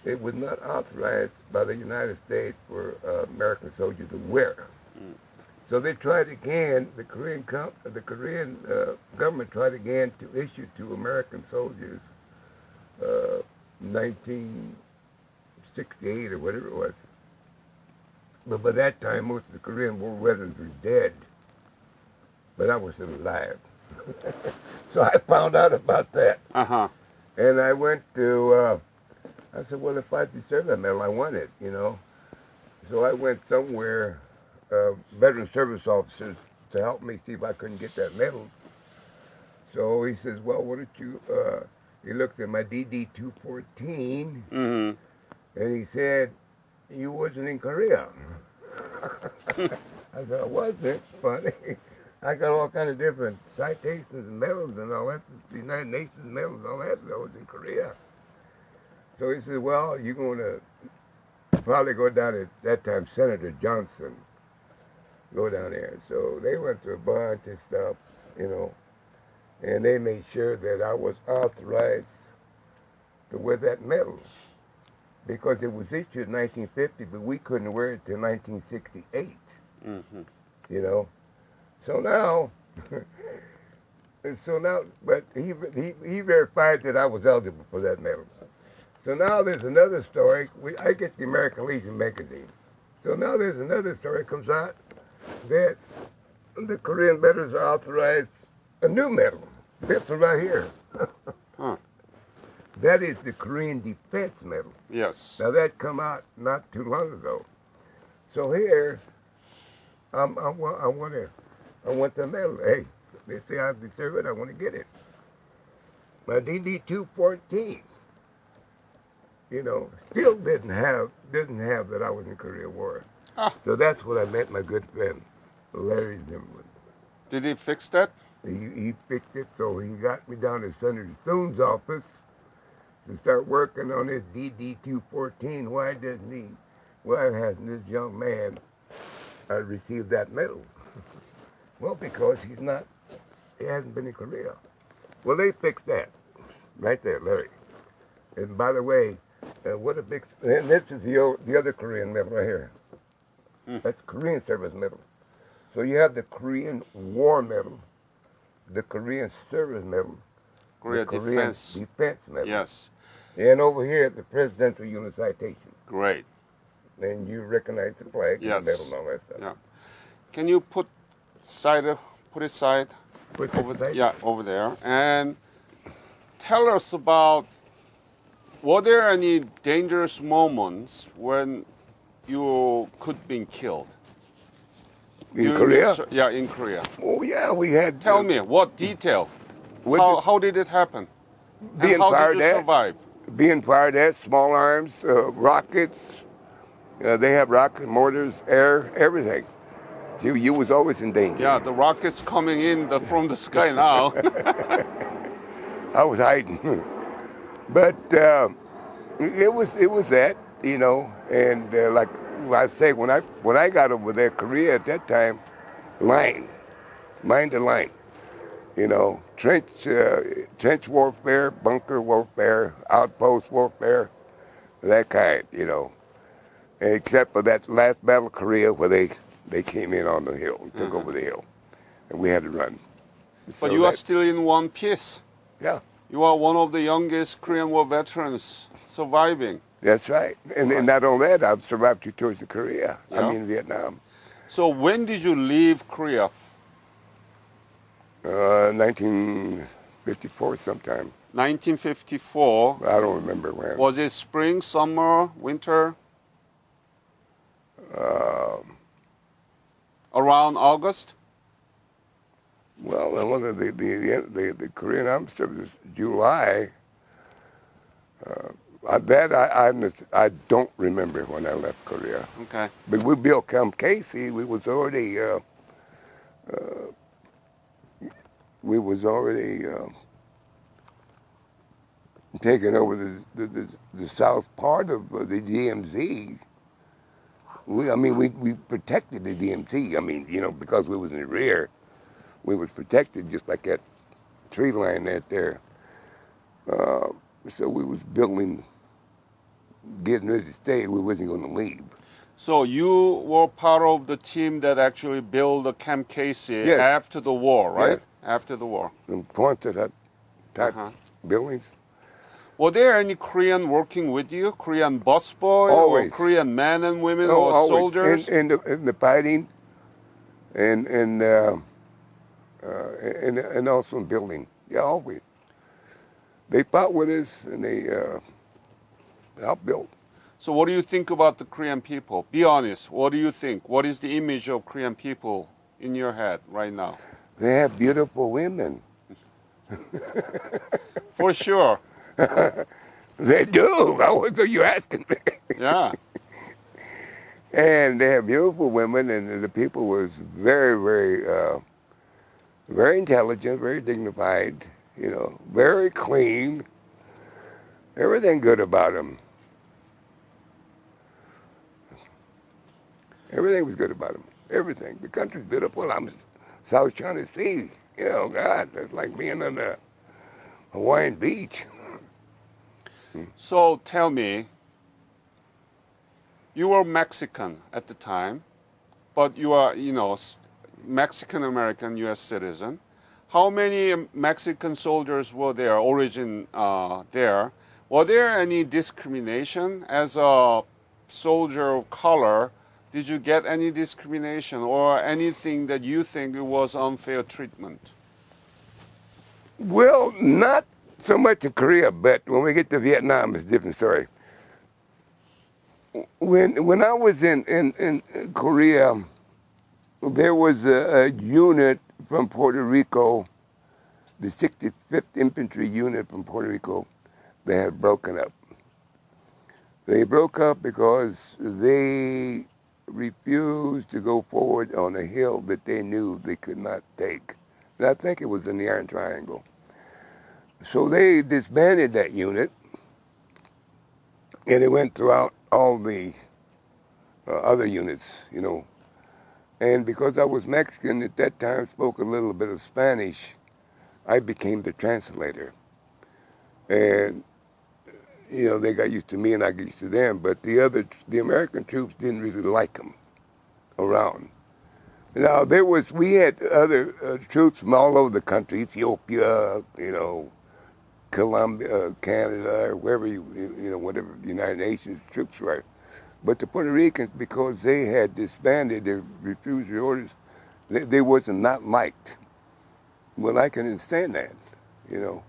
it was not authorized by the United States for American soldiers to wear. So they tried again. The Korean government tried again to issue to American soldiers, 1968 or whatever it was. But by that time, most of the Korean War veterans were dead. But I was still alive. So I found out about that. Uh-huh. And I went to, I said, well, if I deserve that medal, I want it, you know. So I went somewhere, veteran service officers, to help me see if I couldn't get that medal. So he says, well, why don't you, he looked at my DD-214, Mm-hmm. and he said, you wasn't in Korea. I said, I wasn't, funny. I got all kind of different citations and medals and all that, the United Nations medals and all that, but I was in Korea. So he said, well, you're going to probably go down at that time, Senator Johnson, go down there. So they went through a bunch of stuff, you know, and they made sure that I was authorized to wear that medal because it was issued in 1950, but we couldn't wear it till 1968, Mm-hmm. you know. So now, but he verified that I was eligible for that medal. So now there's another story. I get the American Legion magazine. So now there's another story comes out that the Korean veterans are authorized a new medal. This one right here. Huh. That is the Korean Defense Medal. Yes. Now that come out not too long ago. So here, I want the medal. Hey, they say I deserve it. I want to get it. My DD 214, you know, still didn't have that I was in the Korean War. Ah. So that's what I met my good friend Larry Zimmerman. Did he fix that? He fixed it, so he got me down to Senator Thune's office to start working on this DD-214. Why hasn't this young man received that medal? Well, because he hasn't been in Korea. Well, they fixed that right there, Larry. And by the way, what a big, and this is the other Korean medal right here. That's Korean Service Medal. So you have the Korean War Medal, the Korean Service Medal, Korea the Korean Defense Medal. Yes. And over here, the Presidential Unit Citation. Great. And you recognize the flag, Yes. the medal, and all that stuff. Yeah. Can you put it side? Put this aside? Yeah, over there. And tell us about, were there any dangerous moments when you could be killed? In Korea? Yeah, in Korea. Oh, yeah, we had... Tell me, what detail? How did it happen? Being And how fired did you at. survive? Being fired at, small arms, rockets. They have rocket mortars, air, everything. You was always in danger. Yeah, the rockets coming in from the sky now. I was hiding. But it was that, you know, and like I say, when I got over there, Korea at that time, line to line, you know, trench warfare, bunker warfare, outpost warfare, that kind, you know. Except for that last battle of Korea where they came in on the hill, took over the hill, and we had to run. But you are still in one piece. Yeah. You are one of the youngest Korean War veterans surviving. That's right. And not only that, I've survived 2 tours of Korea. Yeah. I mean, Vietnam. So when did you leave Korea? 1954 sometime. 1954. I don't remember when. Was it spring, summer, winter? Around August? Well, one of the Korean Armed Services, July. I don't remember when I left Korea. Okay. But we built Camp Casey. We was already taking over the south part of the DMZ. We protected the DMZ. I mean, you know, because we was in the rear, we was protected just like that tree line right there. So we was building, getting ready to stay. We wasn't going to leave. So you were part of the team that actually built the Camp Casey Yes. after the war, right? Yes. After the war. Them Quonset hut type buildings. Were there any Korean working with you? Korean busboy Always. or Korean men and women Oh, or always. soldiers? In the fighting, and also in building. Yeah, always. They fought with us, and they helped build. So what do you think about the Korean people? Be honest. What do you think? What is the image of Korean people in your head right now? They have beautiful women. For sure. They do. What are you asking me? Yeah. And they have beautiful women, and the people was very, very, very intelligent, very dignified, you know, very clean. Everything good about them. Everything was good about them. everything. The country's beautiful. I'm South China Sea. You know, God, it's like being on the Hawaiian beach. So tell me, you were Mexican at the time, but you are, Mexican American U.S. citizen. How many Mexican soldiers were there, origin there? Were there any discrimination as a soldier of color? Did you get any discrimination or anything that you think it was unfair treatment? Well, not so much in Korea, but when we get to Vietnam, it's a different story. When I was in Korea, there was a unit from Puerto Rico, the 65th Infantry Unit from Puerto Rico, that had broken up. They broke up because they refused to go forward on a hill that they knew they could not take. And I think it was in the Iron Triangle. So they disbanded that unit, and it went throughout all the other units, you know. And because I was Mexican at that time, spoke a little bit of Spanish, I became the translator. And, you know, they got used to me and I got used to them, but the American troops didn't really like them around. Now, we had other troops from all over the country, Ethiopia, you know, Colombia, Canada, or wherever whatever the United Nations troops were. But the Puerto Ricans, because they had disbanded, they refused their orders, they wasn't not liked. Well, I can understand that, you know.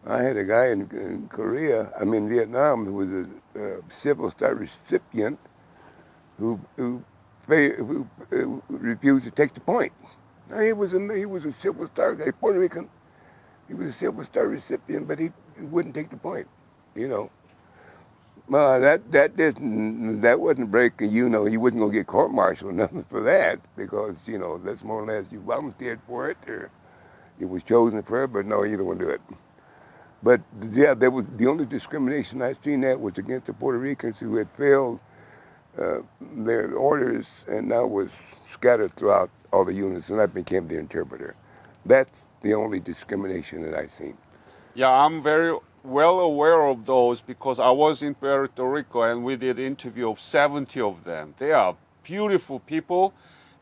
I had a guy in Korea, Vietnam, who was a Civil Star recipient who refused to take the point. Now, he was a Civil Star guy, Puerto Rican. He was a Silver Star recipient, but he wouldn't take the point, you know. That wasn't breaking, you know. He wasn't going to get court-martialed or nothing for that because, you know, that's more or less you volunteered for it or you was chosen for it, but no, you don't want to do it. But, yeah, there was the only discrimination I've seen that was against the Puerto Ricans who had failed their orders and now was scattered throughout all the units, and I became the interpreter. That's the only discrimination that I've seen. Yeah, I'm very well aware of those because I was in Puerto Rico and we did interview of 70 of them. They are beautiful people,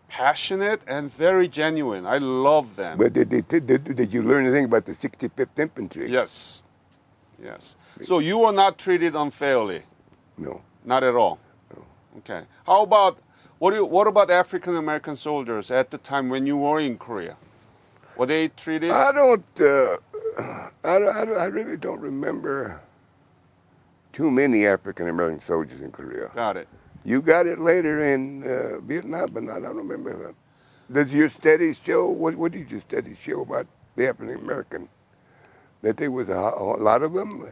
passionate and very genuine. I love them. But did you learn anything about the 65th Infantry? Yes, yes. So you were not treated unfairly? No. Not at all? No. Okay. How about, what about African American soldiers at the time when you were in Korea? Were they treated? I really don't remember too many African American soldiers in Korea. Got it. You got it later in Vietnam, but I don't remember. Does your studies show, what did your studies show about the African American? That there was a lot of them?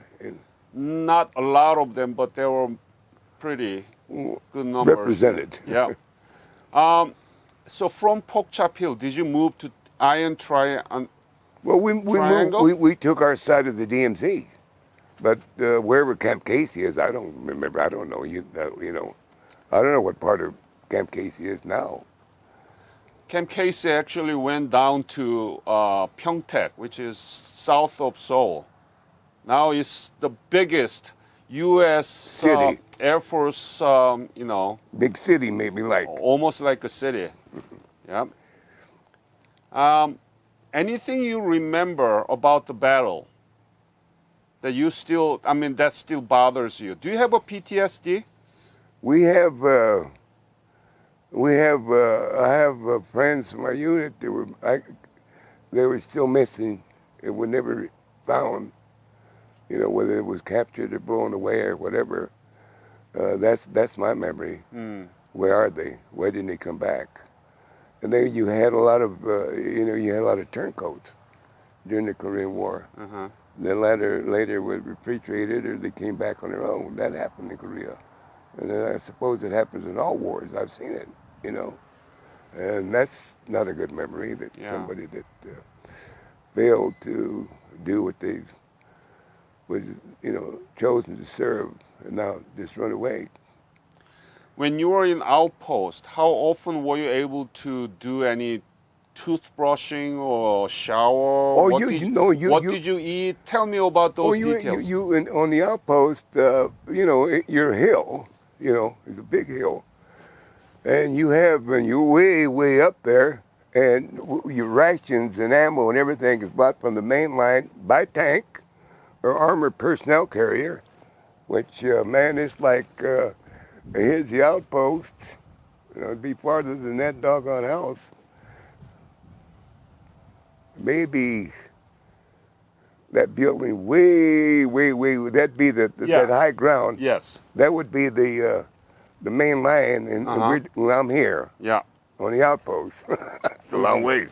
Not a lot of them, but there were pretty good numbers. Represented. Yeah. So from Pork Chop Hill, did you move to Iron Triangle? Well, we took our side of the DMZ, but wherever Camp Casey is, I don't remember. I don't know. You know, I don't know what part of Camp Casey is now. Camp Casey actually went down to Pyeongtaek, which is south of Seoul. Now it's the biggest U.S. City. Air Force, Big city, maybe like. Almost like a city. Yeah. Anything you remember about the battle that you still, that still bothers you? Do you have a PTSD? I have friends from my unit they were still missing. It was never found, you know, whether it was captured or blown away or whatever. That's my memory. Where are they? Why didn't they come back? And then you had a lot of, turncoats during the Korean War. Uh-huh. Then later were repatriated or they came back on their own. That happened in Korea. And I suppose it happens in all wars. I've seen it, you know. And that's not a good memory that somebody that failed to do what they was, chosen to serve and now just run away. When you were in outpost, how often were you able to do any toothbrushing or shower? Oh, What did you eat? Tell me about oh, those details. on the outpost, you're a hill, it's a big hill. And you're way, way up there, and your rations and ammo and everything is bought from the main line by tank or armored personnel carrier, which, man, it's like, here's the outpost. It'd be farther than that doggone house. Maybe that building way, way, way, that'd be that high ground. Yes. That would be the main line, and I'm here. Yeah. On the outpost. It's a long ways.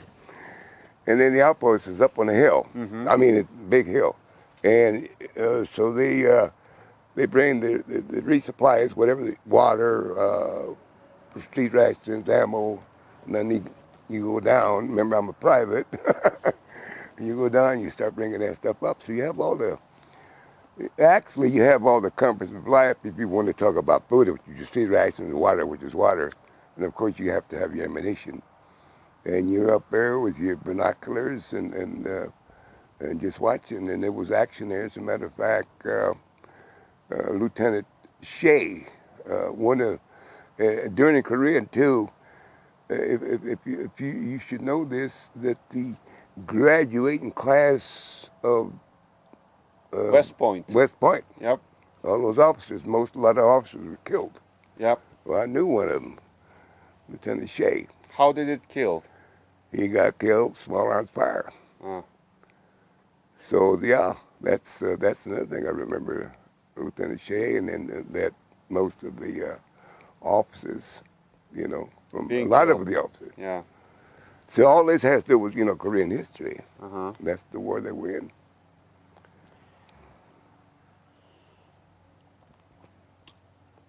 And then the outpost is up on the hill. I mean, it's a big hill. And so they bring the resupplies, whatever, the water, street rations, ammo, and then you go down. Remember, I'm a private. You go down, you start bringing that stuff up. So you have all the comforts of life if you want to talk about food, which is street rations, and water, which is water. And of course, you have to have your ammunition. And you're up there with your binoculars and just watching. And there was action there. As a matter of fact, Lieutenant Shea, during the Korean too, if you should know this, that the graduating class of West Point. Yep. All those officers, a lot of officers were killed. Yep. Well, I knew one of them. Lieutenant Shea. How did it kill? He got killed, small arms fire. Oh. So yeah, that's another thing I remember. Lieutenant Shea, and then that most of the officers, from Being a lot killed. of the officers. Yeah. So all this has to do with Korean history. Uh-huh. That's the war that we're in.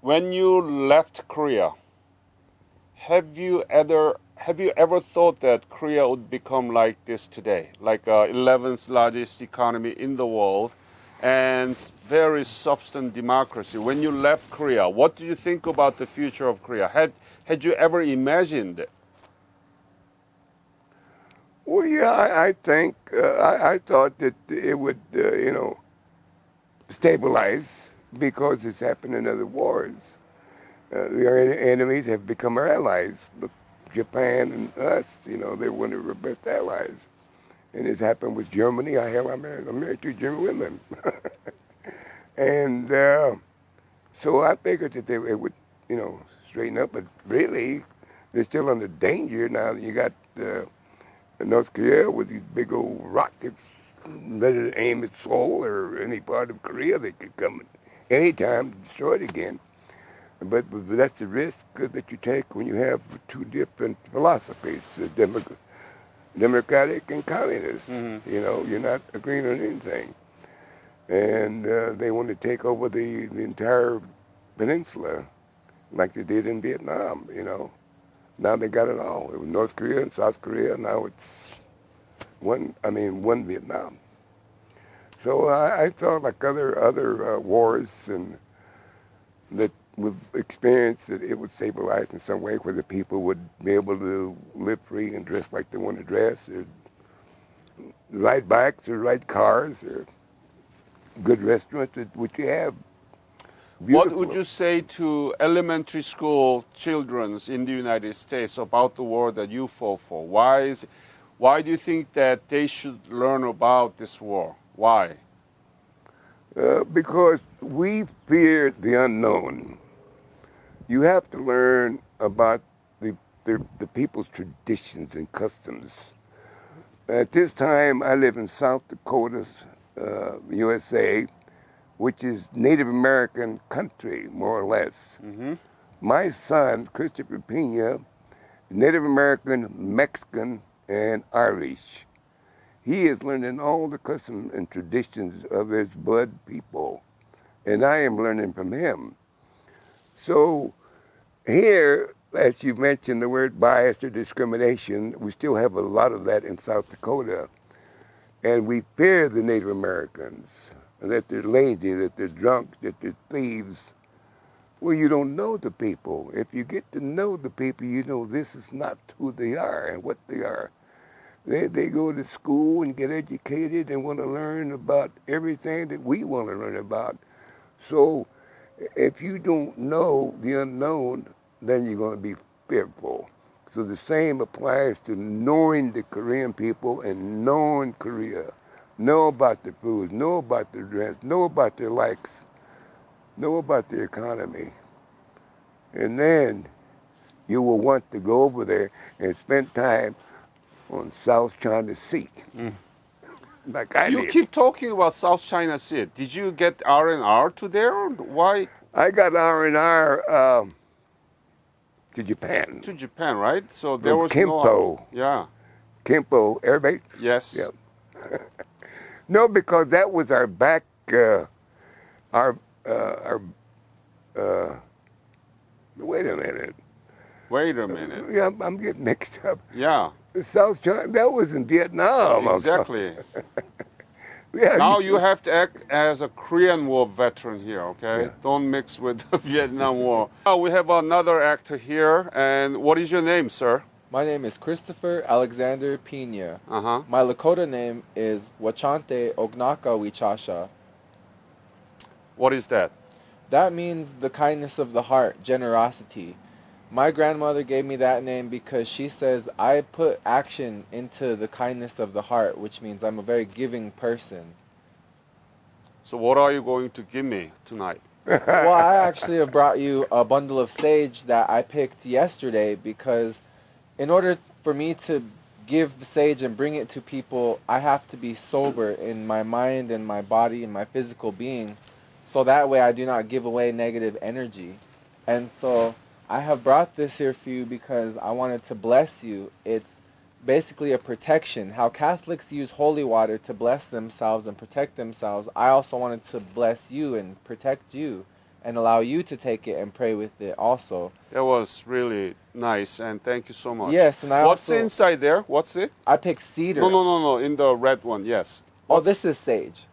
When you left Korea, have you ever thought that Korea would become like this today, like 11th largest economy in the world, and very substantive democracy? When you left Korea, what do you think about the future of Korea? Had you ever imagined it? Well, yeah, I think I thought that it would, stabilize because it's happened in other wars. Our enemies have become our allies. Look, Japan and us, they're one of our best allies. And it's happened with Germany. I'm married to German women. And so I figured that it would, straighten up. But really, they're still under danger now. You got North Korea with these big old rockets ready to aim at Seoul or any part of Korea. They could come anytime, destroy it again. But that's the risk that you take when you have two different philosophies, democratic and communist. Mm-hmm. You're not agreeing on anything. And they want to take over the entire peninsula like they did in Vietnam, Now they got it all. It was North Korea and South Korea. Now it's one Vietnam. So I thought like other wars and that we've experienced that it would stabilize in some way where the people would be able to live free and dress like they want to dress, or ride bikes or ride cars or good restaurants, which you have. Beautiful. What would you say to elementary school children in the United States about the war that you fought for? Why do you think that they should learn about this war? Why? Because we fear the unknown. You have to learn about the people's traditions and customs. At this time, I live in South Dakota, USA, which is Native American country, more or less. Mm-hmm. My son, Christopher Pina, Native American, Mexican, and Irish. He is learning all the customs and traditions of his blood people, and I am learning from him. So here, as you mentioned the word bias or discrimination, we still have a lot of that in South Dakota, and we fear the Native Americans, that they're lazy, that they're drunk, that they're thieves, Well, you don't know the people. If you get to know the people, you know this is not who they are and what they are. They go to school and get educated and want to learn about everything that we want to learn about. So if you don't know the unknown, then you're going to be fearful. So the same applies to knowing the Korean people and knowing Korea. Know about the food, know about their dress, know about their likes, know about their economy. And then you will want to go over there and spend time on South China Sea, like I You did. keep talking about South China Sea. Did you get R&R to there? Why I got R&R to Japan. to Japan, right? So there From was Kimpo. no... Yeah. Kempo Air Base? Yes. Yep. No, because that was our back, our, wait a minute. Wait a minute. Yeah, I'm getting mixed up. Yeah, South China, that was in Vietnam. exactly. Yeah, Now you have to act as a Korean War veteran here, okay? Yeah. Don't mix with the Vietnam War. Now we have another actor here, and what is your name, sir? My name is Christopher Alexander Pina. Uh-huh. My Lakota name is Wachante Ognaka Wichasha. What is that? That means the kindness of the heart, generosity. My grandmother gave me that name because she says I put action into the kindness of the heart, which means I'm a very giving person. So what are you going to give me tonight? Well, I actually have brought you a bundle of sage that I picked yesterday because in order for me to give sage and bring it to people, I have to be sober in my mind and my body and my physical being, so that way I do not give away negative energy. And so I have brought this here for you because I wanted to bless you. It's basically a protection. How Catholics use holy water to bless themselves and protect themselves, I also wanted to bless you and protect you and allow you to take it and pray with it also. That was really nice, and thank you so much. Yes, and I What's also, inside there? What's it? I picked cedar. No, in the red one, yes. Oh, What's- this is sage.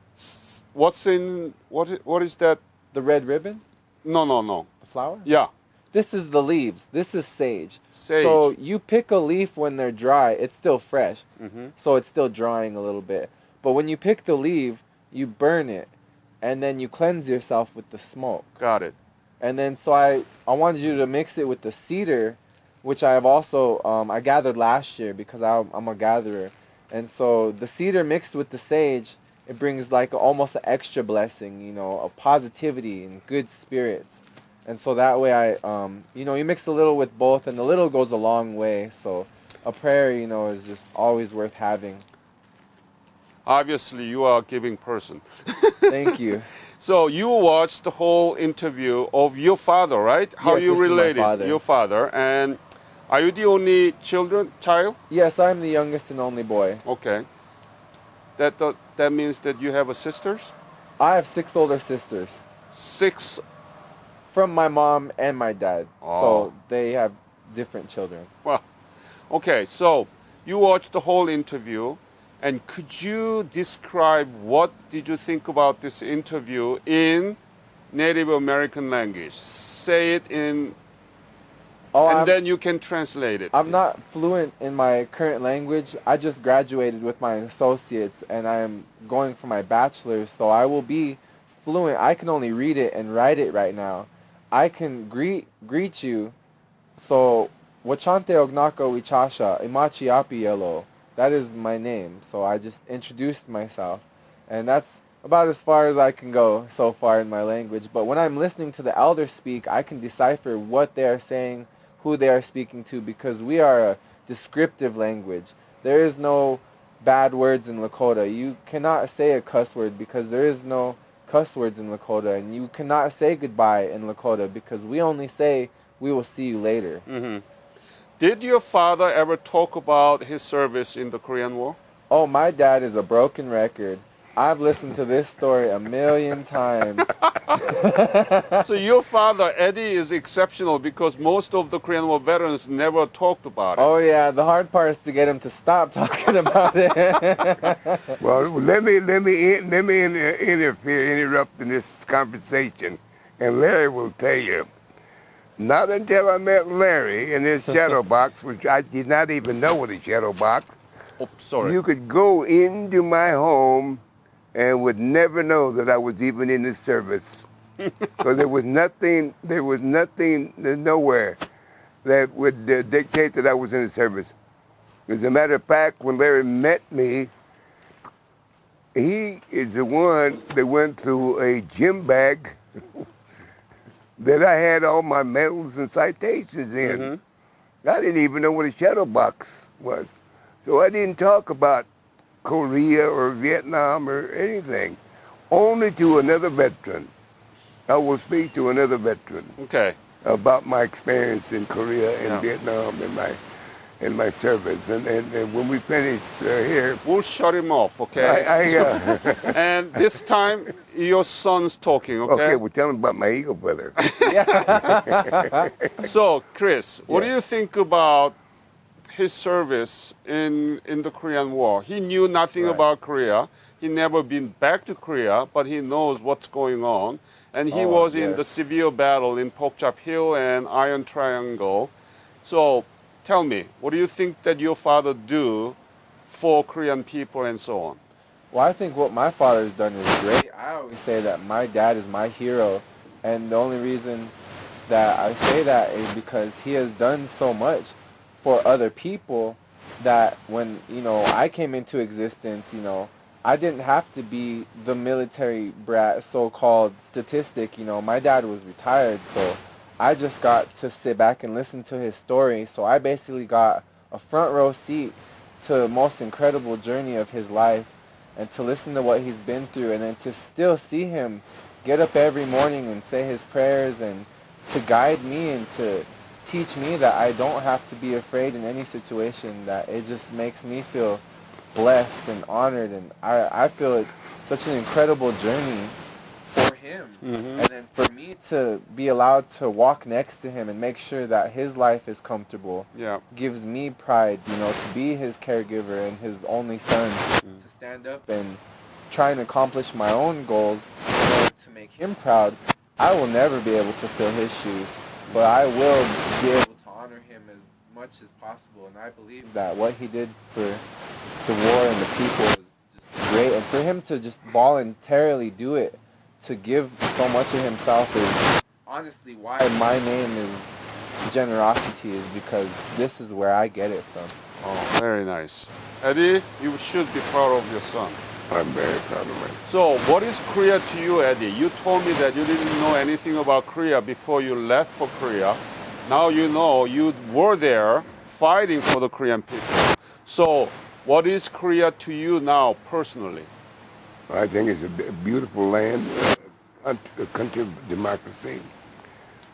What's in, what is that? The red ribbon, No. the flower. Yeah, This is the leaves. This is sage. sage. So you pick a leaf when they're dry, it's still fresh. Mhm. So it's still drying a little bit. But when you pick the leaf, you burn it and then you cleanse yourself with the smoke. Got it. And then so I wanted you to mix it with the cedar, which I have also I gathered last year because I'm a gatherer. And so the cedar mixed with the sage, it brings like almost an extra blessing, you know, a positivity and good spirits. And so that way you mix a little with both, and the little goes a long way. So a prayer, is just always worth having. Obviously, you are a giving person. Thank you. So you watched the whole interview of your father, right? How Yes, you this is my related father. your father, and are you the only child? Yes, I'm the youngest and only boy. Okay. That means that you have a sisters? I have 6 older sisters. 6. From my mom and my dad. Oh. So they have different children. Well, okay. So you watched the whole interview, and could you describe what did you think about this interview in Native American language? Say it in, and then you can translate it. I'm not fluent in my current language. I just graduated with my associates and I am going for my bachelor's, so I will be fluent. I can only read it and write it right now. I can greet you. So, Wachante Ognaka Wichasha, Imachi Api Yellow. That is my name. So I just introduced myself. And that's about as far as I can go so far in my language. But when I'm listening to the elders speak, I can decipher what they are saying, who they are speaking to, because we are a descriptive language. There is no bad words in Lakota. You cannot say a cuss word because there is no cuss words in Lakota, and you cannot say goodbye in Lakota because we only say we will see you later. Mm-hmm. Did your father ever talk about his service in the Korean War? Oh, my dad is a broken record. I've listened to this story 1,000,000 times. So your father, Eddie, is exceptional because most of the Korean War veterans never talked about it. Oh yeah, the hard part is to get him to stop talking about it. Well, let me interrupt in this conversation, and Larry will tell you. Not until I met Larry in his shadow box, which I did not even know was a shadow box. Oh, sorry. You could go into my home and would never know that I was even in the service. Because there was nothing, nowhere that would dictate that I was in the service. As a matter of fact, when Larry met me, he is the one that went through a gym bag that I had all my medals and citations in. Mm-hmm. I didn't even know what a shadow box was. So I didn't talk about Korea or Vietnam or anything. Only to another veteran. I will speak to another veteran Okay. about my experience in Korea and Yeah. Vietnam and my service. And when we finish here, We'll shut him off, okay? And this time, your son's talking, okay? okay, well, tell him about my eagle feather. So, Chris, what do you think about his service in the Korean War? He knew nothing Right. about Korea. He never been back to Korea, but he knows what's going on. And he Oh, was in yes. the severe battle in Pokchap Hill and Iron Triangle. So, tell me, what do you think that your father do for Korean people and so on? Well, I think what my father's done is great. I always say that my dad is my hero, and the only reason that I say that is because he has done so much for other people that when, I came into existence, I didn't have to be the military brat, so-called statistic. My dad was retired, so I just got to sit back and listen to his story. So I basically got a front row seat to the most incredible journey of his life, and to listen to what he's been through, and then to still see him get up every morning and say his prayers, and to guide me and to teach me that I don't have to be afraid in any situation, that it just makes me feel blessed and honored, and I feel it's such an incredible journey for him. Mm-hmm. And then for me to be allowed to walk next to him and make sure that his life is comfortable Yeah. gives me pride, to be his caregiver and his only son, to stand up and try and accomplish my own goals in order to make him proud. I will never be able to fill his shoes, but I will be able to honor him as much as possible. And I believe that what he did for the war and the people was just great. And for him to just voluntarily do it, to give so much of himself, is honestly why my name is Generosity, is because this is where I get it from. Oh, very nice. Eddie, you should be proud of your son. I'm very proud of him. So, what is Korea to you, Eddie? You told me that you didn't know anything about Korea before you left for Korea. Now you know you were there fighting for the Korean people. So, what is Korea to you now, personally? I think it's a beautiful land, a country of democracy.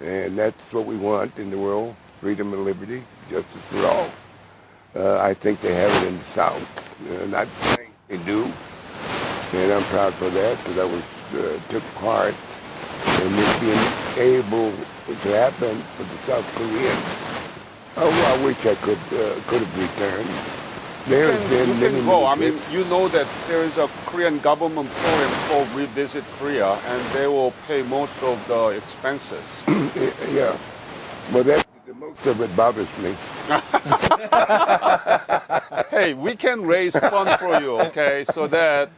And that's what we want in the world, freedom and liberty, justice for all. I think they have it in the South. Not saying they do. And I'm proud for that, because I took part in this being able to happen for the South Koreans. Oh, I wish I could have returned. There has been You many, can go. many I mean, trips. you know that there is a Korean government program called Revisit Korea, and they will pay most of the expenses. Yeah. Well, the most of it bothers me. Hey, we can raise funds for you, okay? So that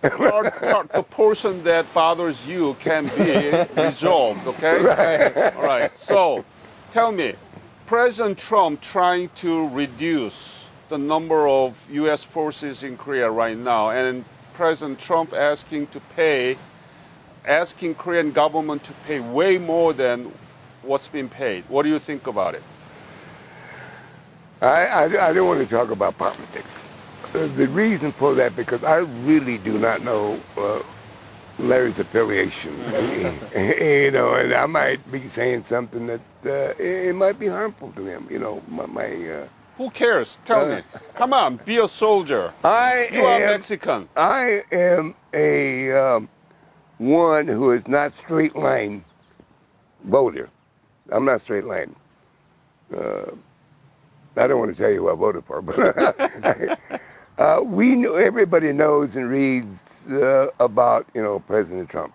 the portion that bothers you can be resolved, okay? Right. All right. So, tell me, President Trump trying to reduce the number of U.S. forces in Korea right now, and President Trump asking Korean government to pay way more than what's been paid. What do you think about it? I don't want to talk about politics. The reason for that, because I really do not know Larry's affiliation. And I might be saying something that it might be harmful to him. Who cares? Tell me. Come on, be a soldier. You are Mexican. I am a one who is not straight line voter. I'm not straight line. I don't want to tell you who I voted for, but everybody knows and reads about President Trump.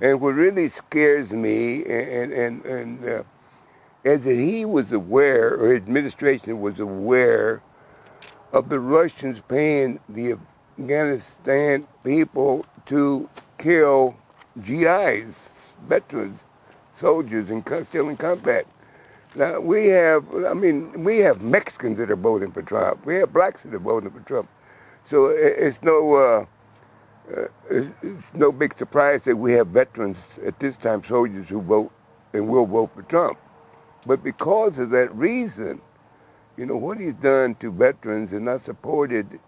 And what really scares me, is that he was aware, or his administration was aware, of the Russians paying the Afghanistan people to kill GIs, veterans, soldiers, still in combat. Now we have Mexicans that are voting for Trump. We have blacks that are voting for Trump. So it's no big surprise that we have veterans at this time, soldiers who vote and will vote for Trump. But because of that reason, what he's done to veterans and not supported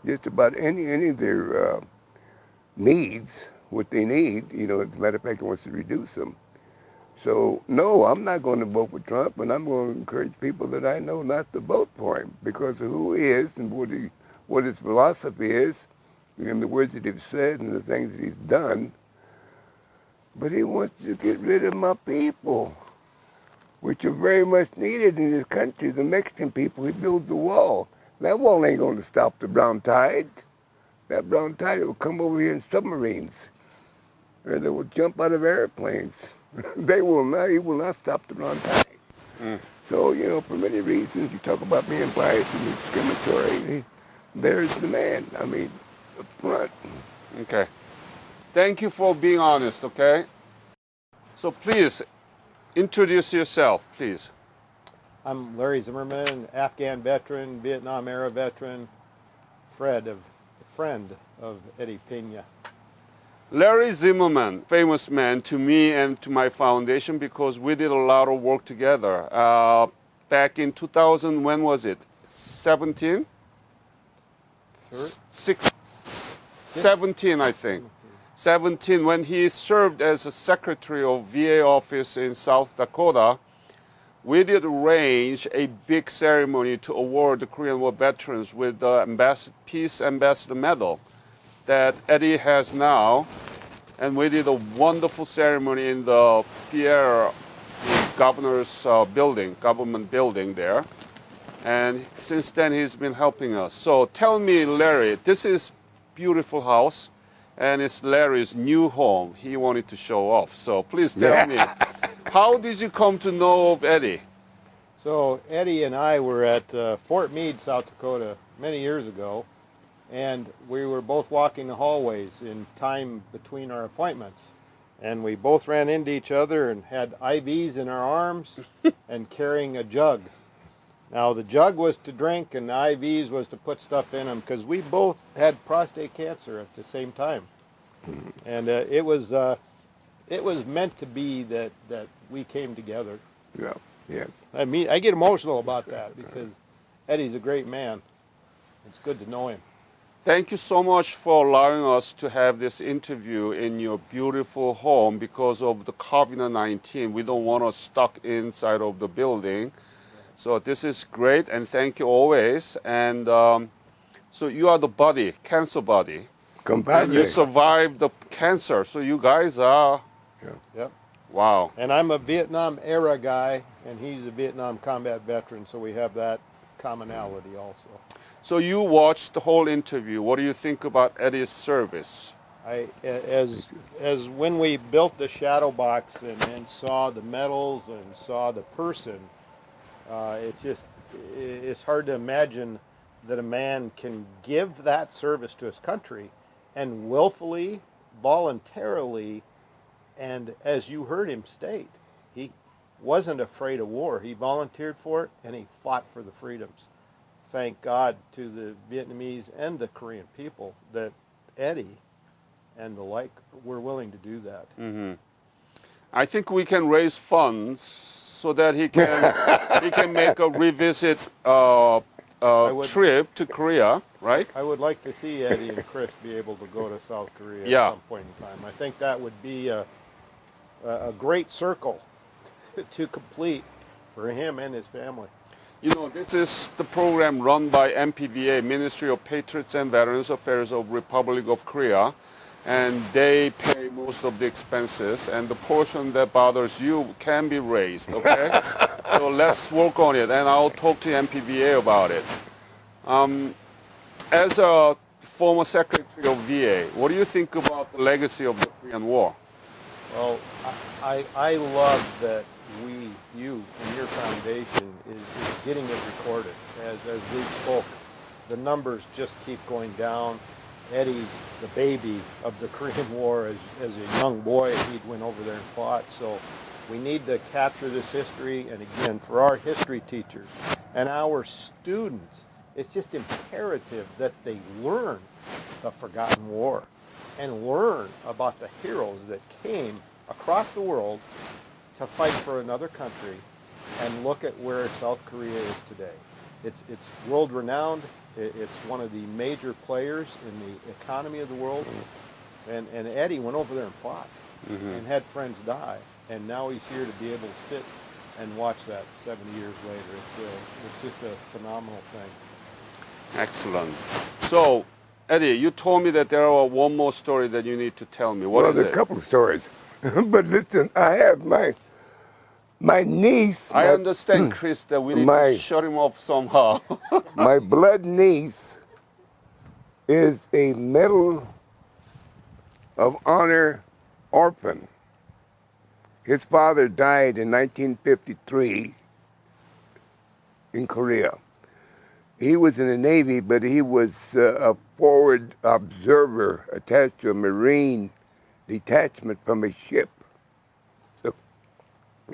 just about any of their needs, what they need. As a matter of fact, he wants to reduce them. So, no, I'm not going to vote for Trump, and I'm going to encourage people that I know not to vote for him because of who he is and what his philosophy is, and the words that he's said and the things that he's done. But he wants to get rid of my people, which are very much needed in this country. The Mexican people, he builds the wall. That wall ain't going to stop the brown tide. That brown tide will come over here in submarines, or they will jump out of airplanes. He will not stop the brown tide. So, for many reasons, you talk about being biased and discriminatory. There's the man, up front. Okay. Thank you for being honest, okay? So please, introduce yourself, please. I'm Larry Zimmerman, Afghan veteran, Vietnam era veteran, friend of Eddie Pina. Larry Zimmerman, famous man to me and to my foundation because we did a lot of work together. Back in 2000, when was it? 17? 17, I think. 17, when he served as a secretary of VA office in South Dakota, we did arrange a big ceremony to award the Korean War veterans with the Peace Ambassador Medal that Eddie has now. And we did a wonderful ceremony in the Pierre governor's government building there. And since then, he's been helping us. So tell me, Larry, this is beautiful house, and it's Larry's new home. He wanted to show off. So please tell me, how did you come to know of Eddie? So Eddie and I were at Fort Meade, South Dakota, many years ago, and we were both walking the hallways in time between our appointments. And we both ran into each other and had IVs in our arms and carrying a jug. Now the jug was to drink and the IVs was to put stuff in them because we both had prostate cancer at the same time. And it was meant to be that we came together. Yeah, yes. I get emotional about that because Eddie's a great man. It's good to know him. Thank you so much for allowing us to have this interview in your beautiful home because of the COVID-19. We don't want us stuck inside of the building. So this is great, and thank you always. And so you are the buddy, cancer buddy. Compadre. And you survived the cancer. So you guys are, Yep. wow. And I'm a Vietnam era guy, and he's a Vietnam combat veteran, so we have that commonality also. So you watched the whole interview. What do you think about Eddie's service? As when we built the shadow box and saw the medals and saw the person, it's hard to imagine that a man can give that service to his country and willfully, voluntarily, and as you heard him state, he wasn't afraid of war. He volunteered for it and he fought for the freedoms. Thank God to the Vietnamese and the Korean people that Eddie and the like were willing to do that. Mm-hmm. I think we can raise funds so that he can make a revisit trip to Korea, right? I would like to see Eddie and Chris be able to go to South Korea at some point in time. I think that would be a great circle to complete for him and his family. You know, this is the program run by MPVA, Ministry of Patriots and Veterans Affairs of Republic of Korea, and they pay most of the expenses, and the portion that bothers you can be raised, okay? So let's work on it, and I'll talk to MPVA about it. As a former secretary of VA, what do you think about the legacy of the Korean War? Well, I love that you and your foundation is getting it recorded. As we spoke, the numbers just keep going down. Eddie's the baby of the Korean War. As a young boy, he went over there and fought. So we need to capture this history. And again, for our history teachers and our students, it's just imperative that they learn the forgotten war and learn about the heroes that came across the world to fight for another country, and look at where South Korea is today. It's world renowned. It's one of the major players in the economy of the world. And Eddie went over there and fought and had friends die. And now he's here to be able to sit and watch that 70 years later. It's just a phenomenal thing. Excellent. So, Eddie, you told me that there are one more story that you need to tell me. What Well, is there's a it? couple of stories. But listen, I have my niece, I understand, Chris, that we need my- to shut him off somehow. my blood niece is a Medal of Honor orphan. His father died in 1953 in Korea. He was in the Navy, but he was a forward observer attached to a Marine detachment from a ship. So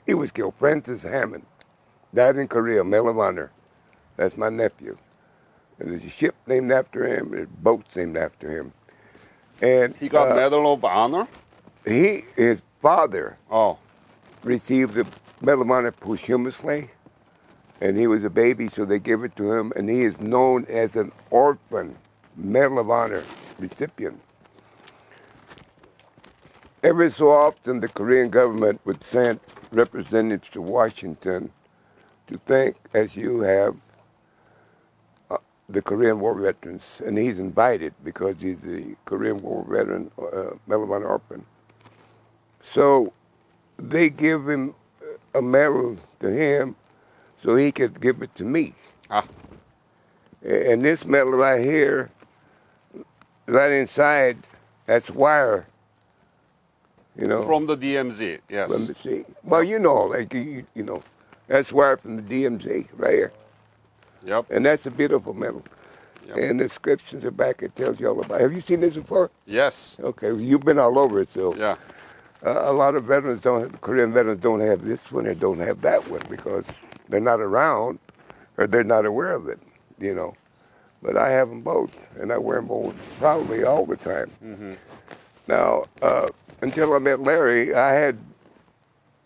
he was killed. Francis Hammond died in Korea, Medal of Honor. That's my nephew. And there's a ship named after him. There's boats named after him. And He got Medal of Honor? his father Oh, received the Medal of Honor posthumously, and he was a baby, so they gave it to him, and he is known as an orphan Medal of Honor recipient. Every so often, the Korean government would send representatives to Washington to thank, as you have, the Korean War veterans, and he's invited because he's a Korean War veteran, Medal of Honor orphan. So they give him a medal to him so he could give it to me. Ah. And this medal right here, right inside, that's wire, you know. from the DMZ, yes. From the sea. Well, you know, like you know, that's wire from the DMZ right here, Yep. and that's a beautiful medal. Yep. And the inscriptions are back. It tells you all about. Have you seen this before? Yes. Okay, well, you've been all over it, so. Yeah. A lot of veterans don't have, Korean veterans don't have this one or don't have that one because they're not around or they're not aware of it, you know. But I have them both, and I wear them both proudly all the time. Mm-hmm. Now, until I met Larry, I had,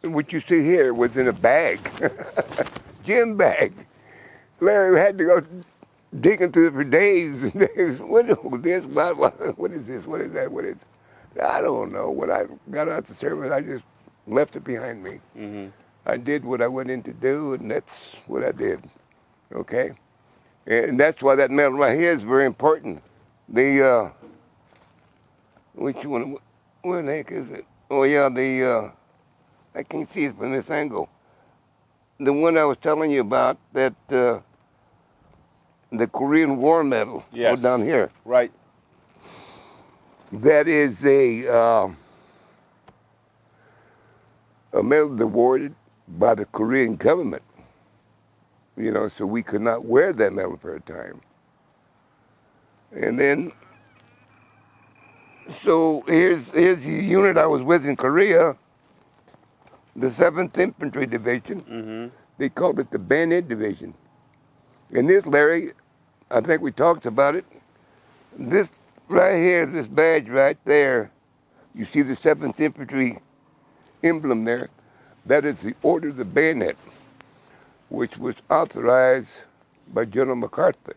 what you see here was in a bag, gym bag. Larry had to go digging through it for days and days. What is this? What is this? What is that? What is I don't know. When I got out the service, I just left it behind me. Mm-hmm. I did what I went in to do, and that's what I did. Okay? And that's why that medal right here is very important. The, which one, where the heck is it? Oh, yeah, I can't see it from this angle. The one I was telling you about, that, the Korean War medal. Yes. Oh, down here. Right. That is a medal awarded by the Korean government. You know, so we could not wear that medal for a time. And then, so here's the unit I was with in Korea, the 7th Infantry Division. Mm-hmm. They called it the Bayonet Division. And this, Larry, I think we talked about it. This right here, this badge right there, you see the 7th Infantry emblem there. That is the Order of the Bayonet, which was authorized by General MacArthur.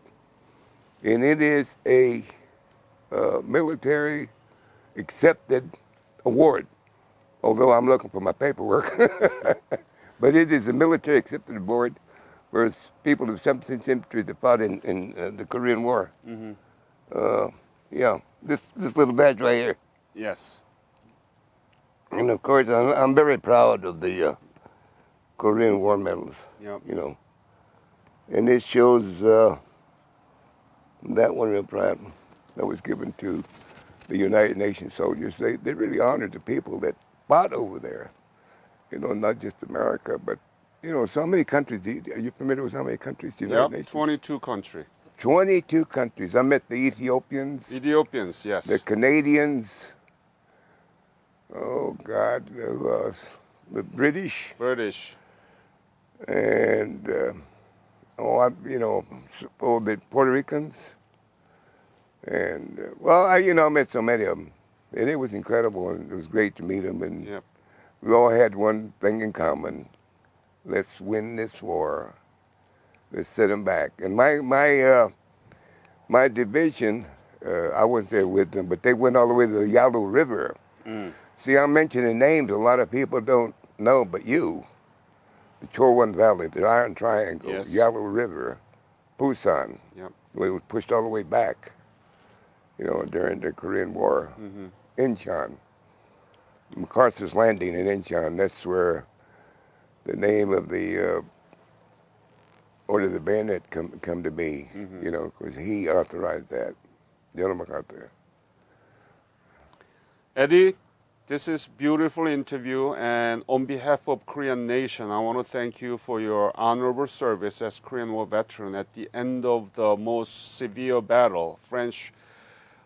And it is a military accepted award, although I'm looking for my paperwork. But it is a military accepted award for people of 7th Infantry that fought in the Korean War. Mm-hmm. Yeah, this little badge right here. Yes. And of course, I'm very proud of the Korean War medals, Yep. you know. And this shows that one real proud that was given to the United Nations soldiers. They really honored the people that spot over there. You know, not just America, but, you know, so many countries. Are you familiar with how many countries the United Yep, Nations? 22 country. 22 countries. I met the Ethiopians, Ethiopians, yes. the Canadians, oh God, who else? The British, British. and, the Puerto Ricans. And, I met so many of them. And it was incredible, and it was great to meet them. And Yep. we all had one thing in common. Let's win this war. Let's set them back. And my division, I wouldn't say with them, but they went all the way to the Yalu River. Mm. See, I'm mentioning names a lot of people don't know, but you. The Chorwan Valley, the Iron Triangle, Yes. Yalu River, Busan. Yep. It was pushed all the way back, during the Korean War. Mm-hmm. Incheon. MacArthur's Landing in Incheon, that's where the name of the Order of the Bayonet come to be, because he authorized that, General MacArthur. Eddie, this is beautiful interview, and on behalf of Korean nation, I want to thank you for your honorable service as Korean War veteran at the end of the most severe battle, French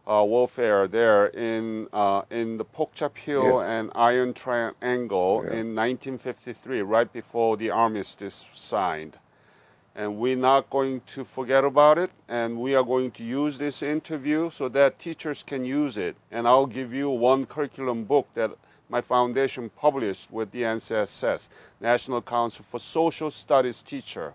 warfare there in the Pokchap Hill Yes. and Iron Triangle Yeah. in 1953, right before the armistice signed. And we're not going to forget about it, and we are going to use this interview so that teachers can use it. And I'll give you one curriculum book that my foundation published with the NCSS, National Council for Social Studies Teacher.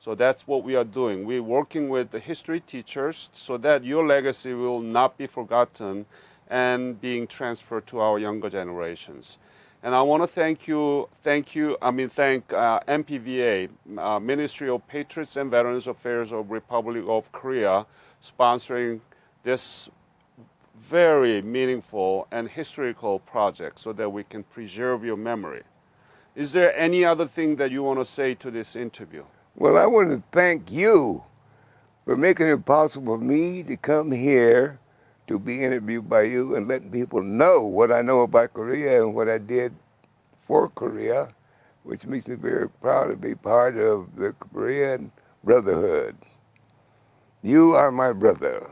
So that's what we are doing. We're working with the history teachers so that your legacy will not be forgotten and being transferred to our younger generations. And I want to thank MPVA, Ministry of Patriots and Veterans Affairs of Republic of Korea, sponsoring this very meaningful and historical project so that we can preserve your memory. Is there any other thing that you want to say to this interview? Well, I want to thank you for making it possible for me to come here to be interviewed by you and letting people know what I know about Korea and what I did for Korea, which makes me very proud to be part of the Korean Brotherhood. You are my brother.